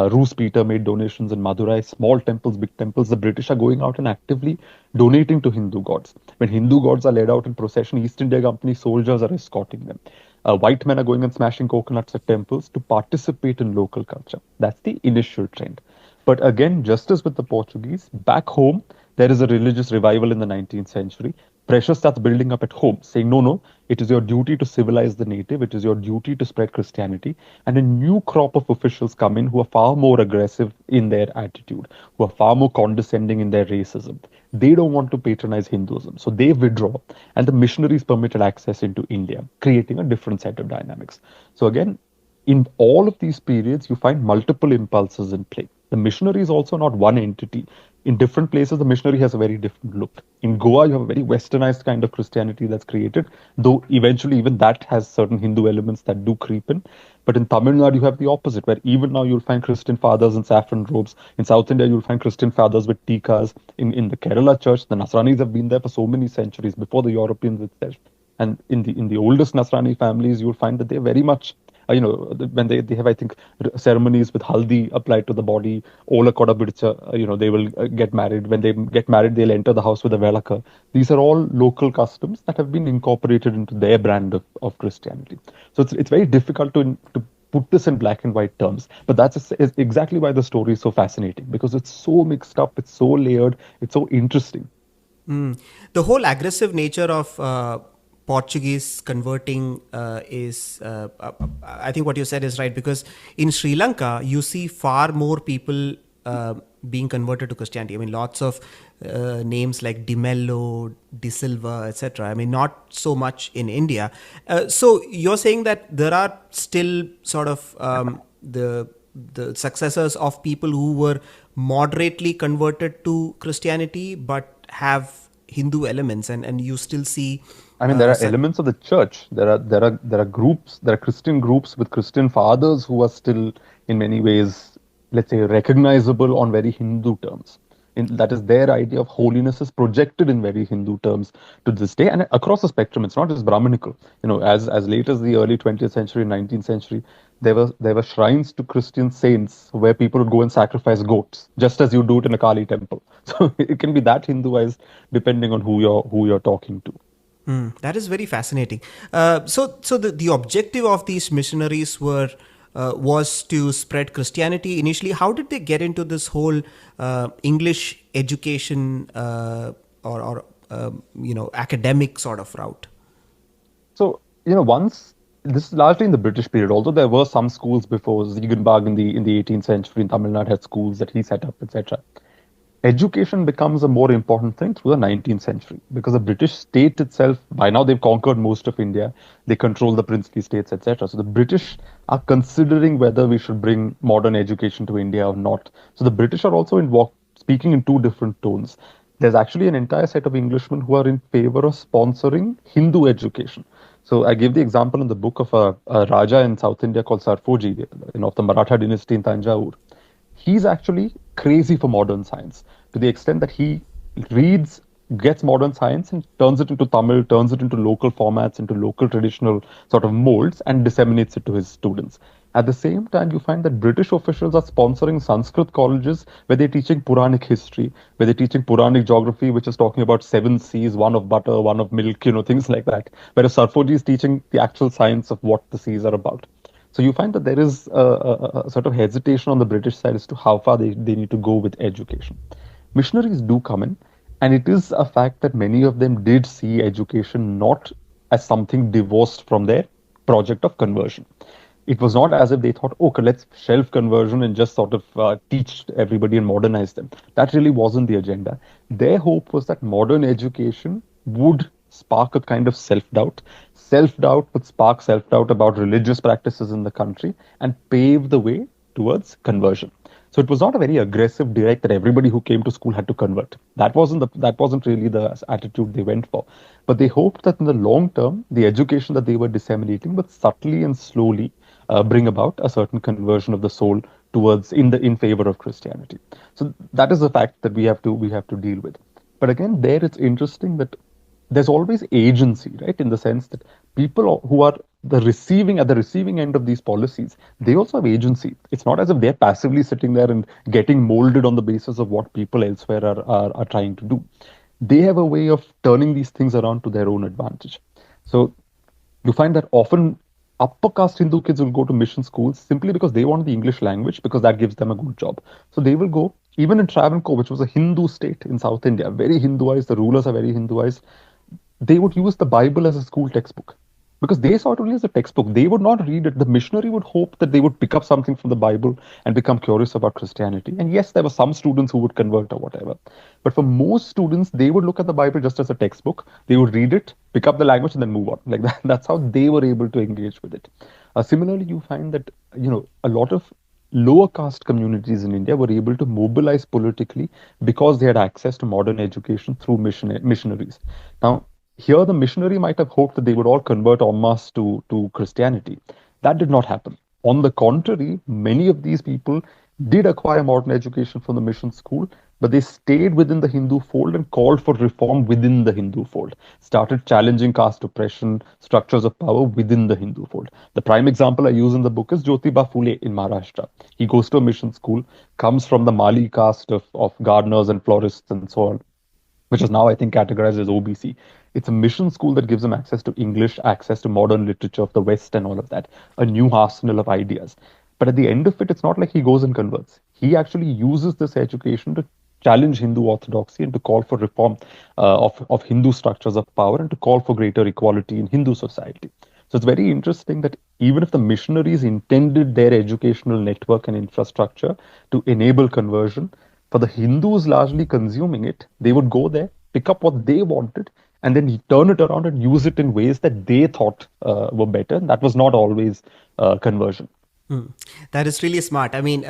Roose Peter made donations in Madurai. Small temples, big temples. The British are going out and actively donating to Hindu gods. When Hindu gods are led out in procession, East India Company soldiers are escorting them. White men are going and smashing coconuts at temples to participate in local culture. That's the initial trend. But again, just as with the Portuguese, back home, there is a religious revival in the 19th century. pressure starts building up at home, saying, no, no, it is your duty to civilize the native, it is your duty to spread Christianity. And a new crop of officials come in who are far more aggressive in their attitude, who are far more condescending in their racism. They don't want to patronize Hinduism. So they withdraw, and the missionaries permitted access into India, creating a different set of dynamics. So again, in all of these periods, you find multiple impulses in play. The missionary is also not one entity. In different places, the missionary has a very different look. In Goa, you have a very westernized kind of Christianity that's created, though eventually even that has certain Hindu elements that do creep in. But in Tamil Nadu, you have the opposite, where even now you'll find Christian fathers in saffron robes. In South India, you'll find Christian fathers with tikas. In the Kerala church, the Nasranis have been there for so many centuries before the Europeans itself. And in the oldest Nasrani families, you'll find that they're very much when they have, I think, ceremonies with haldi applied to the body, ola koda bidicha, they will get married. When they get married, they'll enter the house with a velaka. These are all local customs that have been incorporated into their brand of Christianity. So it's very difficult to put this in black and white terms. But is exactly why the story is so fascinating, because it's so mixed up, it's so layered, it's so interesting. The whole aggressive nature of Portuguese converting I think what you said is right, because in Sri Lanka, you see far more people being converted to Christianity. I mean, lots of names like Di Mello, Di Silva, etc. I mean, not so much in India. So you're saying that there are still sort of the successors of people who were moderately converted to Christianity, but have Hindu elements, and you still see. I mean, there are elements of the church. There are groups. There are Christian groups with Christian fathers who are still, in many ways, let's say, recognizable on very Hindu terms. That is, their idea of holiness is projected in very Hindu terms to this day, and across the spectrum. It's not just Brahminical. As late as the early 20th century, 19th century, there were shrines to Christian saints where people would go and sacrifice goats, just as you do it in a Kali temple. So it can be that Hinduized depending on who you're talking to. That is very fascinating. So the objective of these missionaries was to spread Christianity initially. How did they get into this whole English education or academic sort of route? So once this is largely in the British period, although there were some schools before. Ziegenbalg in the 18th century in Tamil Nadu had schools that he set up, etc. Education becomes a more important thing through the 19th century, because the British state itself, by now they've conquered most of India, they control the princely states, etc. So the British are considering whether we should bring modern education to India or not. So the British are also speaking in two different tones. There's actually an entire set of Englishmen who are in favor of sponsoring Hindu education. So I gave the example in the book of a Raja in South India called Sarfoji, of the Maratha dynasty in Tanjore. He's actually crazy for modern science, to the extent that he gets modern science and turns it into Tamil, turns it into local formats, into local traditional sort of molds, and disseminates it to his students. At the same time, you find that British officials are sponsoring Sanskrit colleges where they're teaching Puranic history, where they're teaching Puranic geography, which is talking about 7 seas, one of butter, one of milk, things like that. Whereas Sarfoji is teaching the actual science of what the seas are about. So you find that there is a sort of hesitation on the British side as to how far they need to go with education. Missionaries do come in, and it is a fact that many of them did see education not as something divorced from their project of conversion. It was not as if they thought, okay, let's shelf conversion and just sort of teach everybody and modernize them. That really wasn't the agenda. Their hope was that modern education would spark a kind of self-doubt. Self-doubt would spark self-doubt about religious practices in the country and pave the way towards conversion. So it was not a very aggressive direct that everybody who came to school had to convert. That wasn't really the attitude they went for. But they hoped that in the long term, the education that they were disseminating would subtly and slowly bring about a certain conversion of the soul towards in favor of Christianity. So that is a fact that we have to deal with. But again, there it's interesting that there's always agency, right? In the sense that people who are at the receiving end of these policies, they also have agency. It's not as if they're passively sitting there and getting molded on the basis of what people elsewhere are trying to do. They have a way of turning these things around to their own advantage. So you find that often upper caste Hindu kids will go to mission schools simply because they want the English language, because that gives them a good job. So they will go, even in Travancore, which was a Hindu state in South India, very Hinduized, the rulers are very Hinduized. they would use the Bible as a school textbook because they saw it only as a textbook. They would not read it. The missionary would hope that they would pick up something from the Bible and become curious about Christianity. And yes, there were some students who would convert or whatever. But for most students, they would look at the Bible just as a textbook. They would read it, pick up the language, and then move on. Like that, that's how they were able to engage with it. Similarly, you find that a lot of lower caste communities in India were able to mobilize politically because they had access to modern education through missionaries. Now, here the missionary might have hoped that they would all convert en masse to Christianity. That did not happen. On the contrary, many of these people did acquire modern education from the mission school, but they stayed within the Hindu fold and called for reform within the Hindu fold, started challenging caste oppression, structures of power within the Hindu fold. The prime example I use in the book is Jyotiba Phule in Maharashtra. He goes to a mission school, comes from the Mali caste of gardeners and florists and so on, which is now, I think, categorized as OBC. It's a mission school that gives them access to English, access to modern literature of the West and all of that, a new arsenal of ideas. But at the end of it, it's not like he goes and converts. He actually uses this education to challenge Hindu orthodoxy and to call for reform of Hindu structures of power and to call for greater equality in Hindu society. So it's very interesting that even if the missionaries intended their educational network and infrastructure to enable conversion, for the Hindus largely consuming it, they would go there, pick up what they wanted, and then turn it around and use it in ways that they thought were better. That was not always conversion. Hmm. That is really smart. I mean,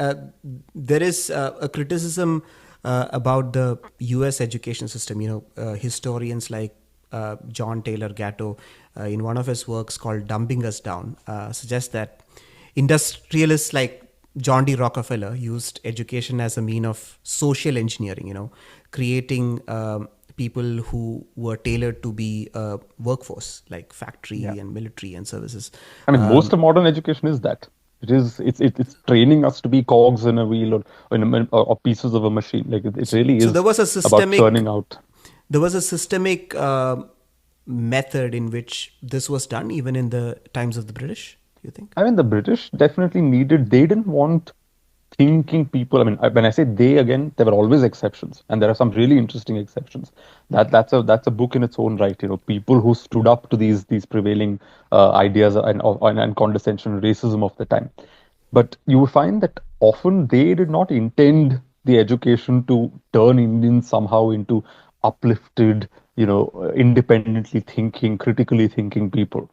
there is a criticism about the US education system. Historians like John Taylor Gatto, in one of his works called Dumbing Us Down, suggest that industrialists like John D. Rockefeller used education as a mean of social engineering, creating people who were tailored to be a workforce, like factory Yeah. and military and services. I mean, most of modern education is that. It's training us to be cogs in a wheel or pieces of a machine. Like it really So is about churning out. there was a systemic method in which this was done, even in the times of the British, you think? I mean, the British definitely needed, they didn't want thinking people. I mean, when I say they, again, there were always exceptions, and there are some really interesting exceptions. That's a book in its own right. People who stood up to these prevailing ideas and condescension and racism of the time. But you will find that often they did not intend the education to turn Indians somehow into uplifted, independently thinking, critically thinking people.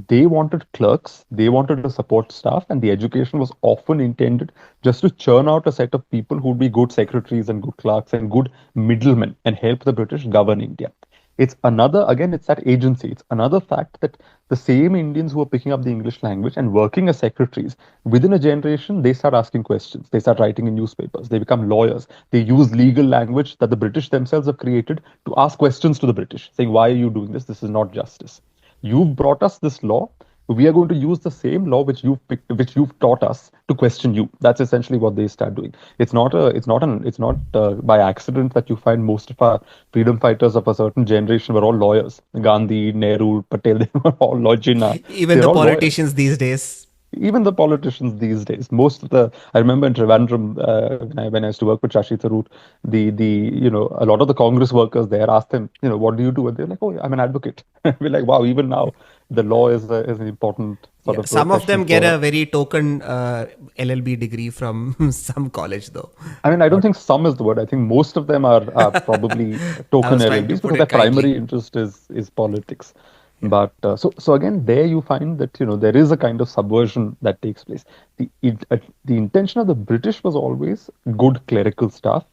They wanted clerks, they wanted a support staff, and the education was often intended just to churn out a set of people who would be good secretaries and good clerks and good middlemen and help the British govern India. It's that agency. It's another fact that the same Indians who are picking up the English language and working as secretaries, within a generation, they start asking questions. They start writing in newspapers. They become lawyers. They use legal language that the British themselves have created to ask questions to the British, saying, why are you doing this? This is not justice. You've brought us this law. We are going to use the same law which you've taught us to question you. That's essentially what they start doing. It's not by accident that you find most of our freedom fighters of a certain generation were all lawyers. Gandhi, Nehru, Patel, they were all Jinnah. Even They're the all lawyers. politicians these days. Even the politicians these days, I remember in Trivandrum, when I used to work with Shashi Tharoor, a lot of the Congress workers there asked him, what do you do? And they're like, oh, I'm an advocate. We're like, wow, even now the law is an important sort Yeah, of some of them profession get for. a very token LLB degree from some college, though. I mean, I don't Not, think some is the word. I think most of them are probably I token was trying to LLBs put because their it kindly. primary interest is politics. Yeah. But so again, there you find that there is a kind of subversion that takes place. The intention of the British was always good clerical staff,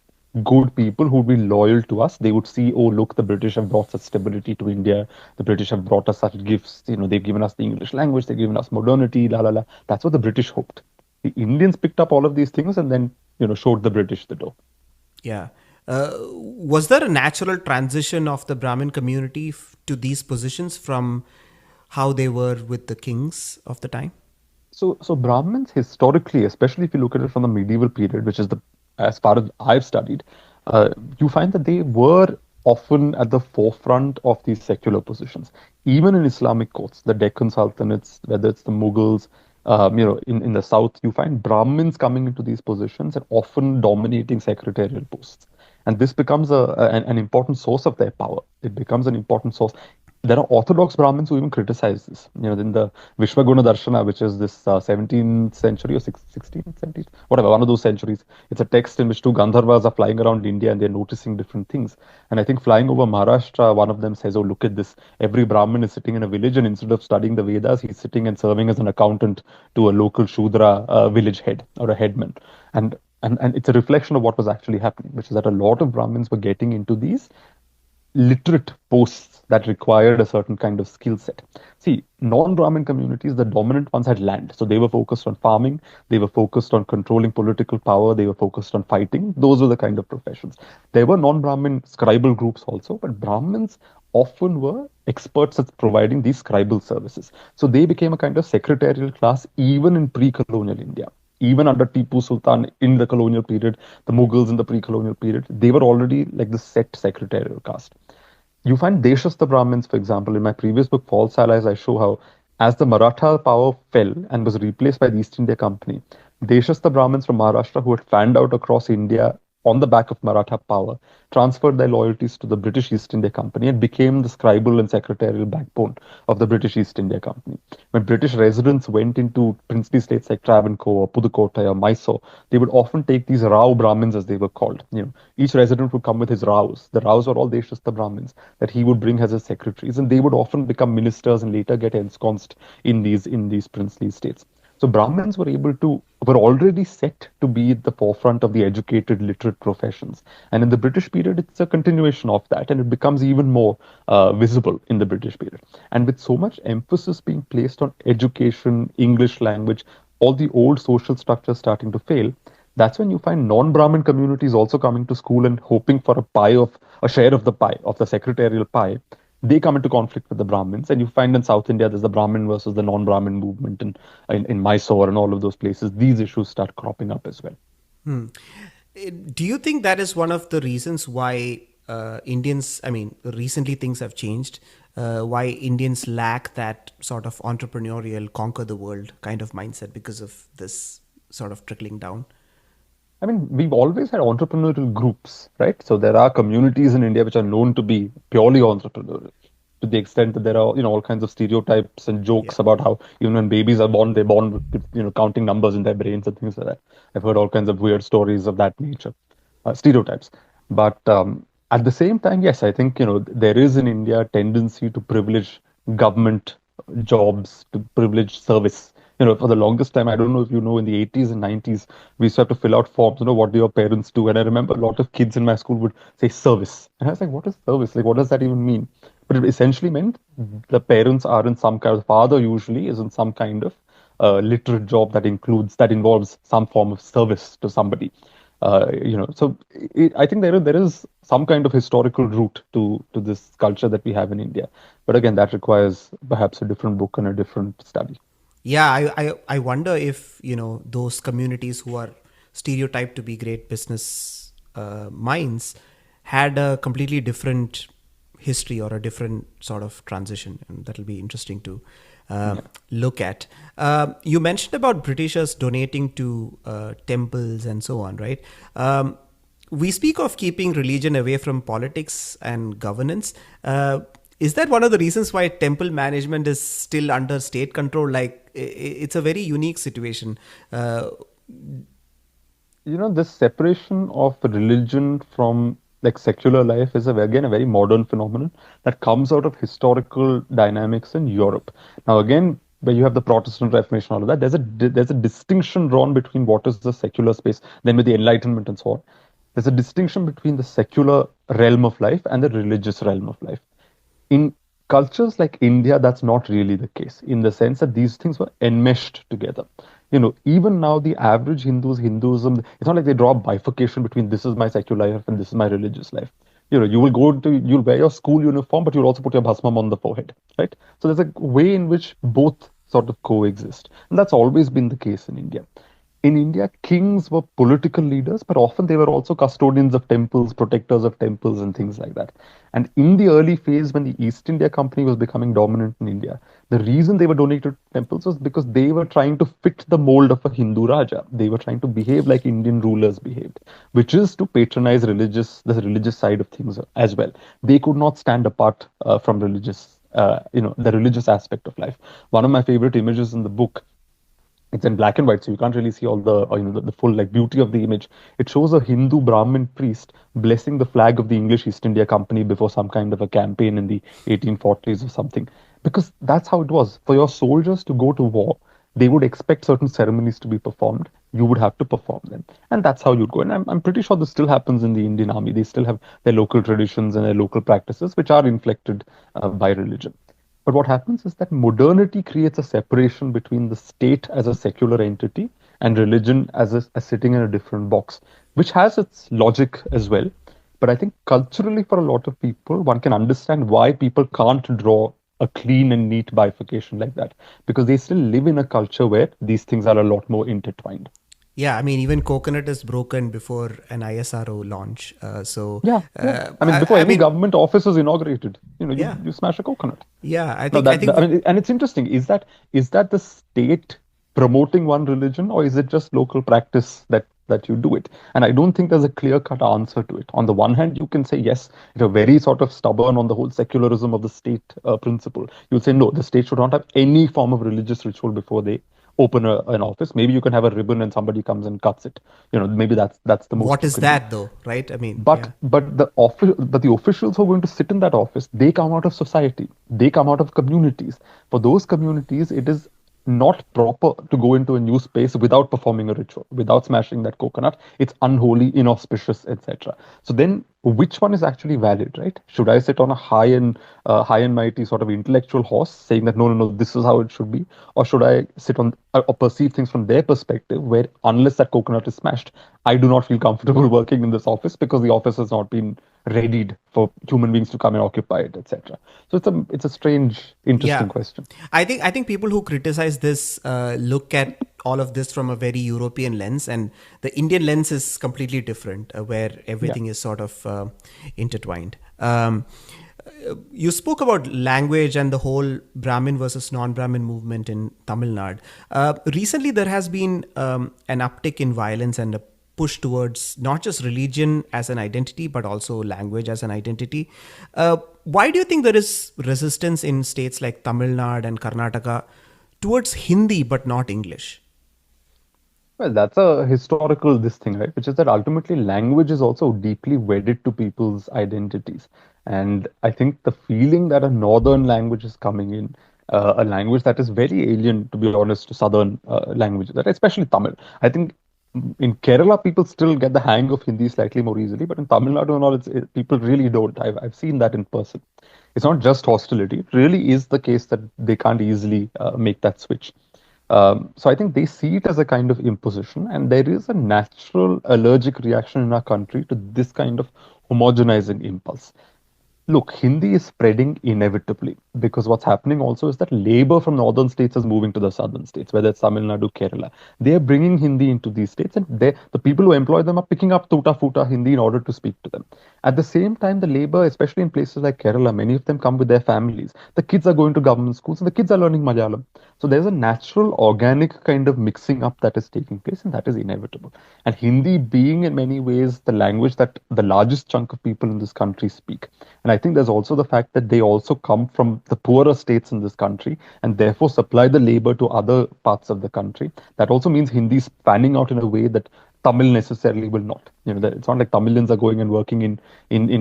good people who would be loyal to us. They would see, oh look, the British have brought such stability to India. The British have brought us such gifts. They've given us the English language. They've given us modernity. La la la. That's what the British hoped. The Indians picked up all of these things and then showed the British the door. Yeah. Was there a natural transition of the Brahmin community to these positions from how they were with the kings of the time? So Brahmins historically, especially if you look at it from the medieval period, which is as far as I've studied, you find that they were often at the forefront of these secular positions. Even in Islamic courts, the Deccan Sultanates, whether it's the Mughals, in the south, you find Brahmins coming into these positions and often dominating secretarial posts. And this becomes an important source of their power. It becomes an important source. There are Orthodox Brahmins who even criticize this. In the Vishwaguna Darshana, which is this 17th century or 16th century, whatever, one of those centuries, it's a text in which two Gandharvas are flying around India and they're noticing different things. And I think flying over Maharashtra, one of them says, "Oh, look at this. Every Brahmin is sitting in a village, and instead of studying the Vedas, he's sitting and serving as an accountant to a local Shudra village head or a headman." And and it's a reflection of what was actually happening, which is that a lot of Brahmins were getting into these literate posts that required a certain kind of skill set. See, non-Brahmin communities, the dominant ones had land. So they were focused on farming, they were focused on controlling political power, they were focused on fighting. Those were the kind of professions. There were non-Brahmin scribal groups also, but Brahmins often were experts at providing these scribal services. So they became a kind of secretarial class even in pre-colonial India. Even under Tipu Sultan in the colonial period, the Mughals in the pre-colonial period, they were already like the set secretarial caste. You find Deshastha Brahmins, for example, in my previous book, False Allies, I show how as the Maratha power fell and was replaced by the East India Company, Deshastha Brahmins from Maharashtra who had fanned out across India on the back of Maratha power transferred their loyalties to the British East India Company and became the scribal and secretarial backbone of the British East India Company. When British residents went into princely states like Travancore or Pudukkottai or Mysore, they would often take these Rao Brahmins, as they were called. Each resident would come with his Raos. The Raos were all Deshastha Brahmins that he would bring as his secretaries, and they would often become ministers and later get ensconced in these princely states. So Brahmins were already set to be at the forefront of the educated, literate professions. And in the British period, it's a continuation of that, and it becomes even more visible in the British period. And with so much emphasis being placed on education, English language, all the old social structures starting to fail, that's when you find non-Brahmin communities also coming to school and hoping for a share of the pie, of the secretarial pie. They come into conflict with the Brahmins, and you find in South India there's the Brahmin versus the non-Brahmin movement, and in Mysore and all of those places, these issues start cropping up as well. Do you think that is one of the reasons why Indians, I mean, recently things have changed, why Indians lack that sort of entrepreneurial, conquer the world kind of mindset because of this sort of trickling down? I mean, we've always had entrepreneurial groups, right? So there are communities in India which are known to be purely entrepreneurial, to the extent that there are, all kinds of stereotypes and Yeah. jokes about how even when babies are born, they're born with, counting numbers in their brains and things like that. I've heard all kinds of weird stories of that nature, stereotypes. But at the same time, yes, I think, there is in India a tendency to privilege government jobs, to privilege service. For the longest time, I don't know if you know, in the 80s and 90s, we used to have to fill out forms, what do your parents do? And I remember a lot of kids in my school would say service. And I was like, what is service? Like, what does that even mean? But it essentially meant the parents are in some kind of, father usually is in some kind of literate job that involves some form of service to somebody. So I think there is some kind of historical root to this culture that we have in India. But again, that requires perhaps a different book and a different study. Yeah, I wonder if, those communities who are stereotyped to be great business minds had a completely different history or a different sort of transition. And that'll be interesting to look at. You mentioned about Britishers donating to temples and so on, right? We speak of keeping religion away from politics and governance. Is that one of the reasons why temple management is still under state control? Like, it's a very unique situation. This separation of religion from like secular life is again a very modern phenomenon that comes out of historical dynamics in Europe. Now, again, where you have the Protestant Reformation, all of that, there's a distinction drawn between what is the secular space, then with the Enlightenment and so on. There's a distinction between the secular realm of life and the religious realm of life. In cultures like India, that's not really the case, in the sense that these things were enmeshed together. Even now, the average Hinduism, it's not like they draw a bifurcation between this is my secular life and this is my religious life. You'll wear your school uniform, but you'll also put your bhasmam on the forehead, right? So there's a way in which both sort of coexist. And that's always been the case in India. In India, kings were political leaders, but often they were also custodians of temples, protectors of temples, and things like that. And in the early phase, when the East India Company was becoming dominant in India, the reason they were donated temples was because they were trying to fit the mold of a Hindu Raja. They were trying to behave like Indian rulers behaved, which is to patronize the religious side of things as well. They could not stand apart from religious the religious aspect of life. One of my favorite images in the book, it's in black and white, so you can't really see all the the full like beauty of the image. It shows a Hindu Brahmin priest blessing the flag of the English East India Company before some kind of a campaign in the 1840s or something. Because that's how it was. For your soldiers to go to war, they would expect certain ceremonies to be performed. You would have to perform them, and that's how you'd go. And I'm pretty sure this still happens in the Indian Army. They still have their local traditions and their local practices, which are inflected by religion. But what happens is that modernity creates a separation between the state as a secular entity and religion as sitting in a different box, which has its logic as well. But I think culturally, for a lot of people, one can understand why people can't draw a clean and neat bifurcation like that, because they still live in a culture where these things are a lot more intertwined. Yeah, I mean, even coconut is broken before an ISRO launch. Yeah, yeah. I mean, before I any mean, government office is inaugurated, yeah, you smash a coconut. yeah. No, I think I mean, and it's interesting. Is that the state promoting one religion, or is it just local practice that you do it? And I don't think there's a clear-cut answer to it. On the one hand, you can say yes, if you're very sort of stubborn on the whole secularism of the state principle, you'll say no, the state should not have any form of religious ritual before they open an office. Maybe you can have a ribbon and somebody comes and cuts it. Maybe that's the most what you is can do. that though, right? I mean, But yeah. the officials who are going to sit in that office, they come out of society. They come out of communities. For those communities, it is not proper to go into a new space without performing a ritual, without smashing that coconut. It's unholy, inauspicious, etc. So then, which one is actually valid, right? Should I sit on a high and mighty sort of intellectual horse, saying that no, no, no, this is how it should be, or should I sit on or perceive things from their perspective, where unless that coconut is smashed, I do not feel comfortable working in this office because the office has not been readied for human beings to come and occupy it, etc. So it's a strange, interesting Yeah, question. I think people who criticize this look at all of this from a very European lens, and the Indian lens is completely different, where Yeah. everything is sort of intertwined. You spoke about language and the whole Brahmin versus non-Brahmin movement in Tamil Nadu. Recently, there has been an uptick in violence and a push towards not just religion as an identity, but also language as an identity. Why do you think there is resistance in states like Tamil Nadu and Karnataka towards Hindi but not English? Well, that's a historical this thing, right? Which is that ultimately language is also deeply wedded to people's identities. And I think the feeling that a northern language is coming in, a language that is very alien, to be honest, to southern languages, that especially Tamil. I think in Kerala, people still get the hang of Hindi slightly more easily, but in Tamil Nadu and all, people really don't. I've seen that in person. It's not just hostility. It really is the case that they can't easily make that switch. So I think they see it as a kind of imposition, and there is a natural allergic reaction in our country to this kind of homogenizing impulse. Look, Hindi is spreading inevitably because what's happening also is that labor from northern states is moving to the southern states, whether it's Tamil Nadu, Kerala. They are bringing Hindi into these states, and the people who employ them are picking up tuta futa Hindi in order to speak to them. At the same time, the labor, especially in places like Kerala, many of them come with their families. The kids are going to government schools, and the kids are learning Malayalam. So there's a natural, organic kind of mixing up that is taking place, and that is inevitable. And Hindi being in many ways the language that the largest chunk of people in this country speak. And I think there's also the fact that they also come from the poorer states in this country and therefore supply the labor to other parts of the country. That also means Hindi is panning out in a way that Tamil necessarily will not. That it's not like Tamilians are going and working in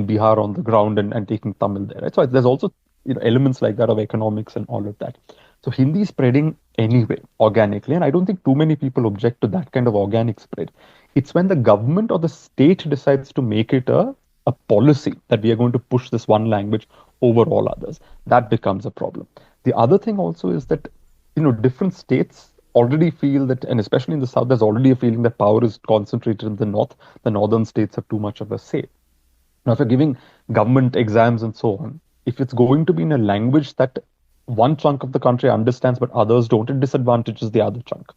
Bihar on the ground and taking Tamil there. Right? So there's also elements like that of economics and all of that. So Hindi is spreading anyway, organically, and I don't think too many people object to that kind of organic spread. It's when the government or the state decides to make it a policy that we are going to push this one language over all others. That becomes a problem. The other thing also is that different states already feel that, and especially in the south, there's already a feeling that power is concentrated in the north. The northern states have too much of a say. Now, if you're giving government exams and so on, if it's going to be in a language that one chunk of the country understands but others don't, it disadvantages the other chunk.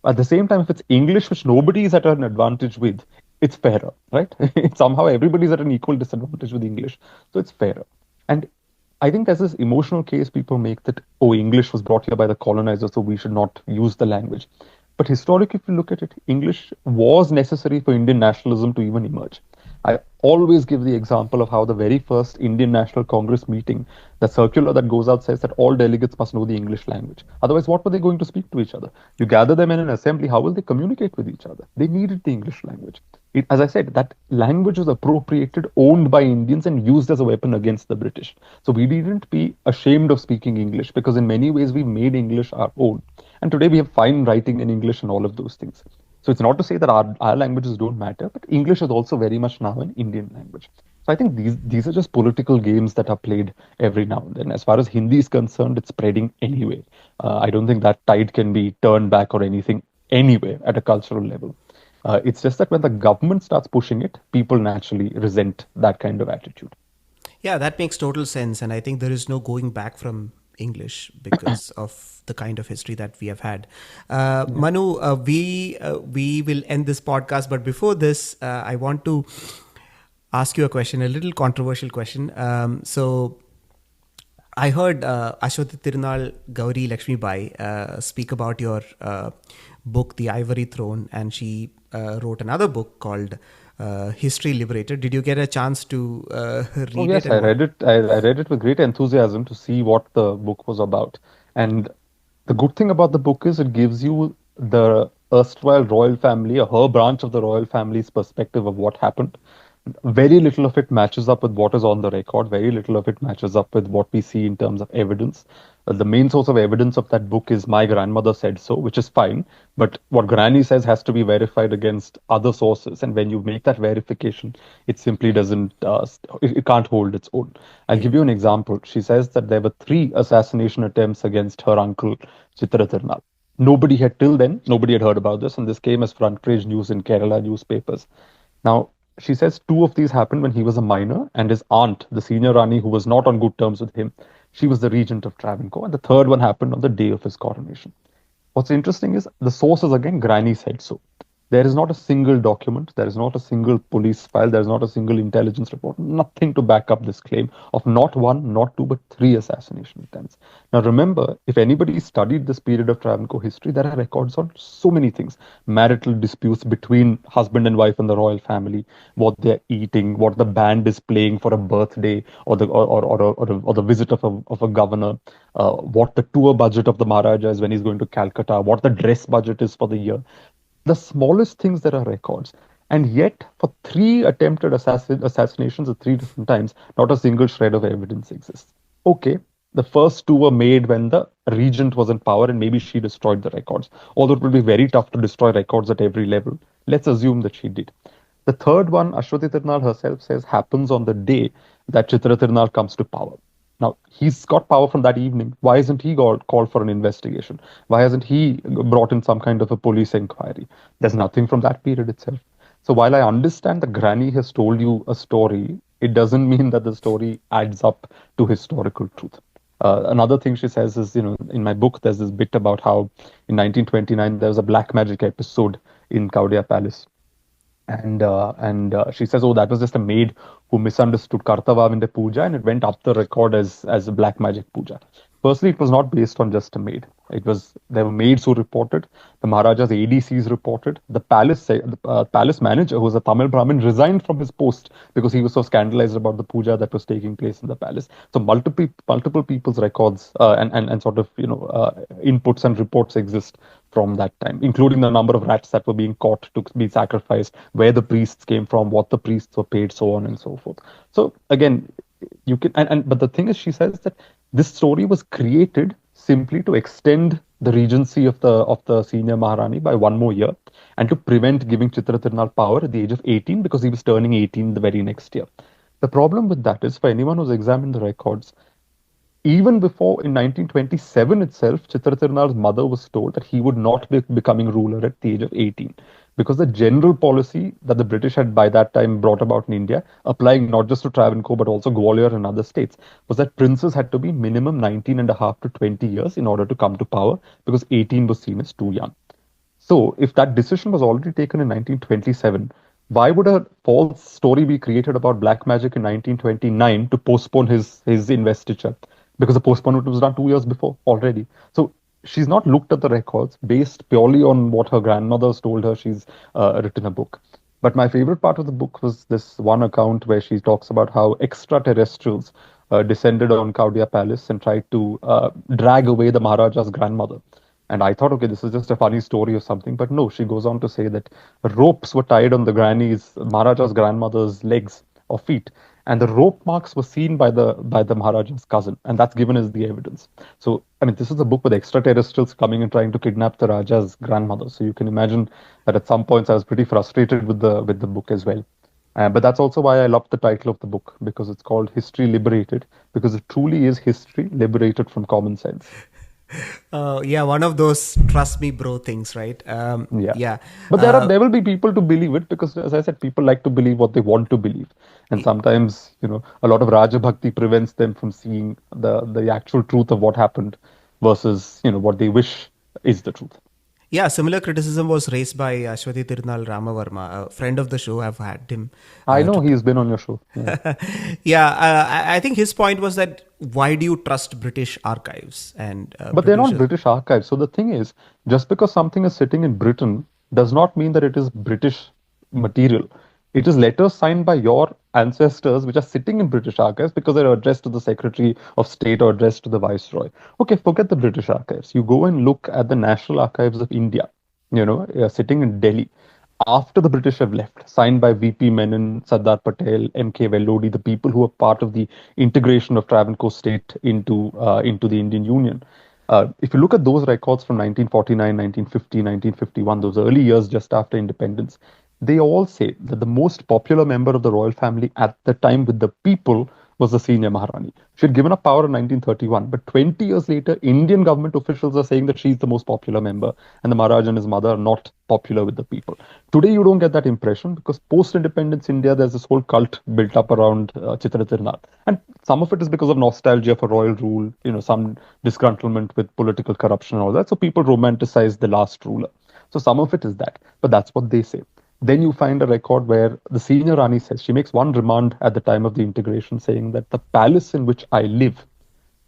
At the same time, if it's English, which nobody is at an advantage with, it's fairer, right? Somehow everybody's at an equal disadvantage with English. So it's fairer. And I think there's this emotional case people make that, oh, English was brought here by the colonizers, so we should not use the language. But historically, if you look at it, English was necessary for Indian nationalism to even emerge. always give the example of how the very first Indian National Congress meeting, the circular that goes out says that all delegates must know the English language. Otherwise, what were they going to speak to each other? You gather them in an assembly, how will they communicate with each other? They needed the English language. As I said, that language was appropriated, owned by Indians, and used as a weapon against the British. So we needn't be ashamed of speaking English because in many ways we made English our own. And today we have fine writing in English and all of those things. So it's not to say that our languages don't matter, but English is also very much now an Indian language. So I think these are just political games that are played every now and then. As far as Hindi is concerned, it's spreading anyway. I don't think that tide can be turned back or anything anyway at a cultural level. It's just that when the government starts pushing it, people naturally resent that kind of attitude. Yeah, that makes total sense. And I think there is no going back from English because of the kind of history that we have had. Manu, we will end this podcast. But before this, I want to ask you a question, a little controversial question. So I heard Ashwati Tirunal Gauri Lakshmi Bai speak about your book, The Ivory Throne, and she wrote another book called History Liberated. Did you get a chance to Oh read it? yes, I read it. I read it with great enthusiasm to see what the book was about. And the good thing about the book is it gives you the erstwhile royal family, or her branch of the royal family's perspective of what happened. Very little of it matches up with what is on the record. Very little of it matches up with what we see in terms of evidence. The main source of evidence of that book is my grandmother said so, which is fine. But what Granny says has to be verified against other sources. And when you make that verification, it simply doesn't, it can't hold its own. I'll Yeah. give you an example. She says that there were 3 assassination attempts against her uncle, Chitra Tirunal. Nobody had heard about this, and this came as front page news in Kerala newspapers. Now, she says 2 of these happened when he was a minor, and his aunt, the senior Rani, who was not on good terms with him, she was the regent of Travancore, and the third one happened on the day of his coronation. What's interesting is the sources again, Granny said so. There is not a single document, there is not a single police file, there is not a single intelligence report, nothing to back up this claim of not one, not two, but 3 assassination attempts. Now remember, if anybody studied this period of Travancore history, there are records on so many things. Marital disputes between husband and wife in the royal family, what they're eating, what the band is playing for a birthday or the visit of a governor, what the tour budget of the Maharaja is when he's going to Calcutta, what the dress budget is for the year. The smallest things there are records. And yet, for 3 attempted assassinations at 3 different times, not a single shred of evidence exists. Okay, the first 2 were made when the regent was in power and maybe she destroyed the records. Although it will be very tough to destroy records at every level. Let's assume that she did. The third one, Ashwati Tirunal herself says, happens on the day that Chitra Tirunal comes to power. Now, he's got power from that evening. Why isn't he called for an investigation? Why hasn't he brought in some kind of a police inquiry? There's nothing from that period itself. So while I understand that Granny has told you a story, it doesn't mean that the story adds up to historical truth. Another thing she says is, in my book, there's this bit about how in 1929 there was a black magic episode in Kaudia Palace. And she says, oh, that was just a maid who misunderstood Kartava in the puja, and it went up the record as a black magic puja. Firstly, it was not based on just a maid. There were maids who reported, the Maharaja's ADCs reported, the palace manager, who was a Tamil Brahmin, resigned from his post because he was so scandalized about the puja that was taking place in the palace. So multiple people's records and sort of inputs and reports exist from that time, including the number of rats that were being caught to be sacrificed, where the priests came from, what the priests were paid, so on and so forth. So again, you can but the thing is, she says that this story was created simply to extend the regency of the senior Maharani by 1 more year and to prevent giving Chitra Tirunal power at the age of 18 because he was turning 18 the very next year. The problem with that is, for anyone who's examined the records, even before in 1927 itself, Chitra Tirunal's mother was told that he would not be becoming ruler at the age of 18. Because the general policy that the British had by that time brought about in India, applying not just to Travancore but also Gwalior and other states, was that princes had to be minimum 19 and a half to 20 years in order to come to power because 18 was seen as too young. So, if that decision was already taken in 1927, why would a false story be created about black magic in 1929 to postpone his investiture? Because the postponement was done 2 years before already. So, she's not looked at the records based purely on what her grandmother's told her. She's written a book. But my favorite part of the book was this one account where she talks about how extraterrestrials descended on Kaudia Palace and tried to drag away the Maharaja's grandmother. And I thought, okay, this is just a funny story or something. But no, she goes on to say that ropes were tied on the Maharaja's grandmother's legs or feet, and the rope marks were seen by the Maharaja's cousin, and that's given as the evidence. So, I mean, this is a book with extraterrestrials coming and trying to kidnap the Raja's grandmother. So you can imagine that at some points I was pretty frustrated with the book as well. But that's also why I love the title of the book, because it's called History Liberated, because it truly is history liberated from common sense. Yeah, one of those trust me, bro things, right? Yeah. Yeah. But Uh, there will be people to believe it because, as I said, people like to believe what they want to believe. And sometimes, a lot of Raja Bhakti prevents them from seeing the actual truth of what happened versus, what they wish is the truth. Yeah, similar criticism was raised by Ashwati Tirunal Ramavarma, a friend of the show. I've had him I to know he's been on your show. Yeah. yeah, I think his point was that why do you trust British archives and But they're British? not British archives. So the thing is, just because something is sitting in Britain does not mean that it is British material. It is letters signed by your ancestors which are sitting in British archives because they're addressed to the Secretary of State or addressed to the Viceroy. Okay, forget the British archives. You go and look at the National Archives of India, sitting in Delhi after the British have left, signed by VP Menon, Sardar Patel, MK Vellodi, the people who were part of the integration of Travancore state into the Indian Union. If you look at those records from 1949, 1950, 1951, those early years just after independence, they all say that the most popular member of the royal family at the time with the people was the senior Maharani. She had given up power in 1931, but 20 years later, Indian government officials are saying that she's the most popular member, and the Maharaj and his mother are not popular with the people. Today, you don't get that impression because post-independence India, there's this whole cult built up around Chitra Tirunal, and some of it is because of nostalgia for royal rule, some disgruntlement with political corruption and all that. So people romanticize the last ruler. So some of it is that, but that's what they say. Then you find a record where the senior Rani says, she makes one remand at the time of the integration saying that the palace in which I live,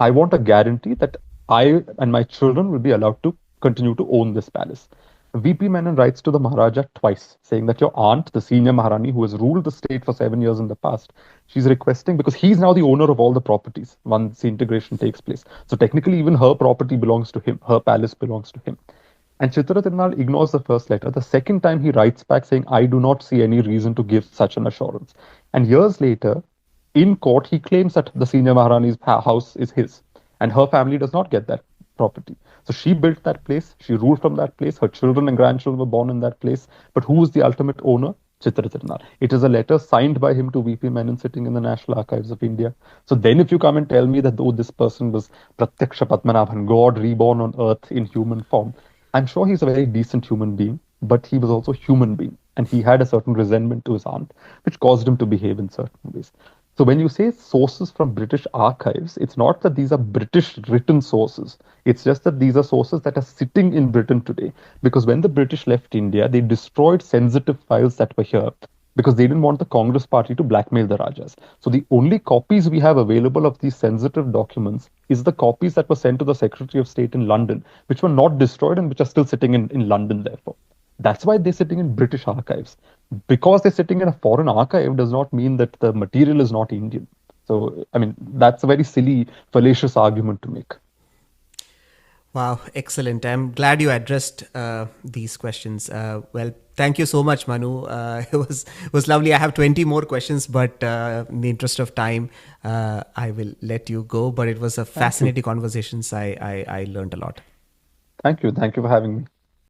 I want a guarantee that I and my children will be allowed to continue to own this palace. VP Menon writes to the Maharaja twice, saying that your aunt, the senior Maharani, who has ruled the state for 7 years in the past, she's requesting because he's now the owner of all the properties once the integration takes place. So technically, even her property belongs to him, her palace belongs to him. And Chitra Tirunal ignores the first letter. The second time he writes back saying, I do not see any reason to give such an assurance. And years later, in court, he claims that the senior Maharani's house is his, and her family does not get that property. So she built that place, she ruled from that place, her children and grandchildren were born in that place. But who is the ultimate owner? Chitra Tirunal. It is a letter signed by him to VP Menon sitting in the National Archives of India. So then if you come and tell me that though this person was Pratyaksha Padmanabhan, God reborn on earth in human form, I'm sure he's a very decent human being, but he was also a human being. And he had a certain resentment to his aunt, which caused him to behave in certain ways. So when you say sources from British archives, it's not that these are British written sources. It's just that these are sources that are sitting in Britain today. Because when the British left India, they destroyed sensitive files that were here because they didn't want the Congress party to blackmail the Rajas. So the only copies we have available of these sensitive documents is the copies that were sent to the Secretary of State in London, which were not destroyed and which are still sitting in London, therefore. That's why they're sitting in British archives. Because they're sitting in a foreign archive does not mean that the material is not Indian. So, I mean, that's a very silly, fallacious argument to make. Wow, excellent. I'm glad you addressed these questions. Well, thank you so much, Manu. It was lovely. I have 20 more questions, but in the interest of time, I will let you go. But it was a Thank you. fascinating conversation. I learned a lot. Thank you. Thank you for having me.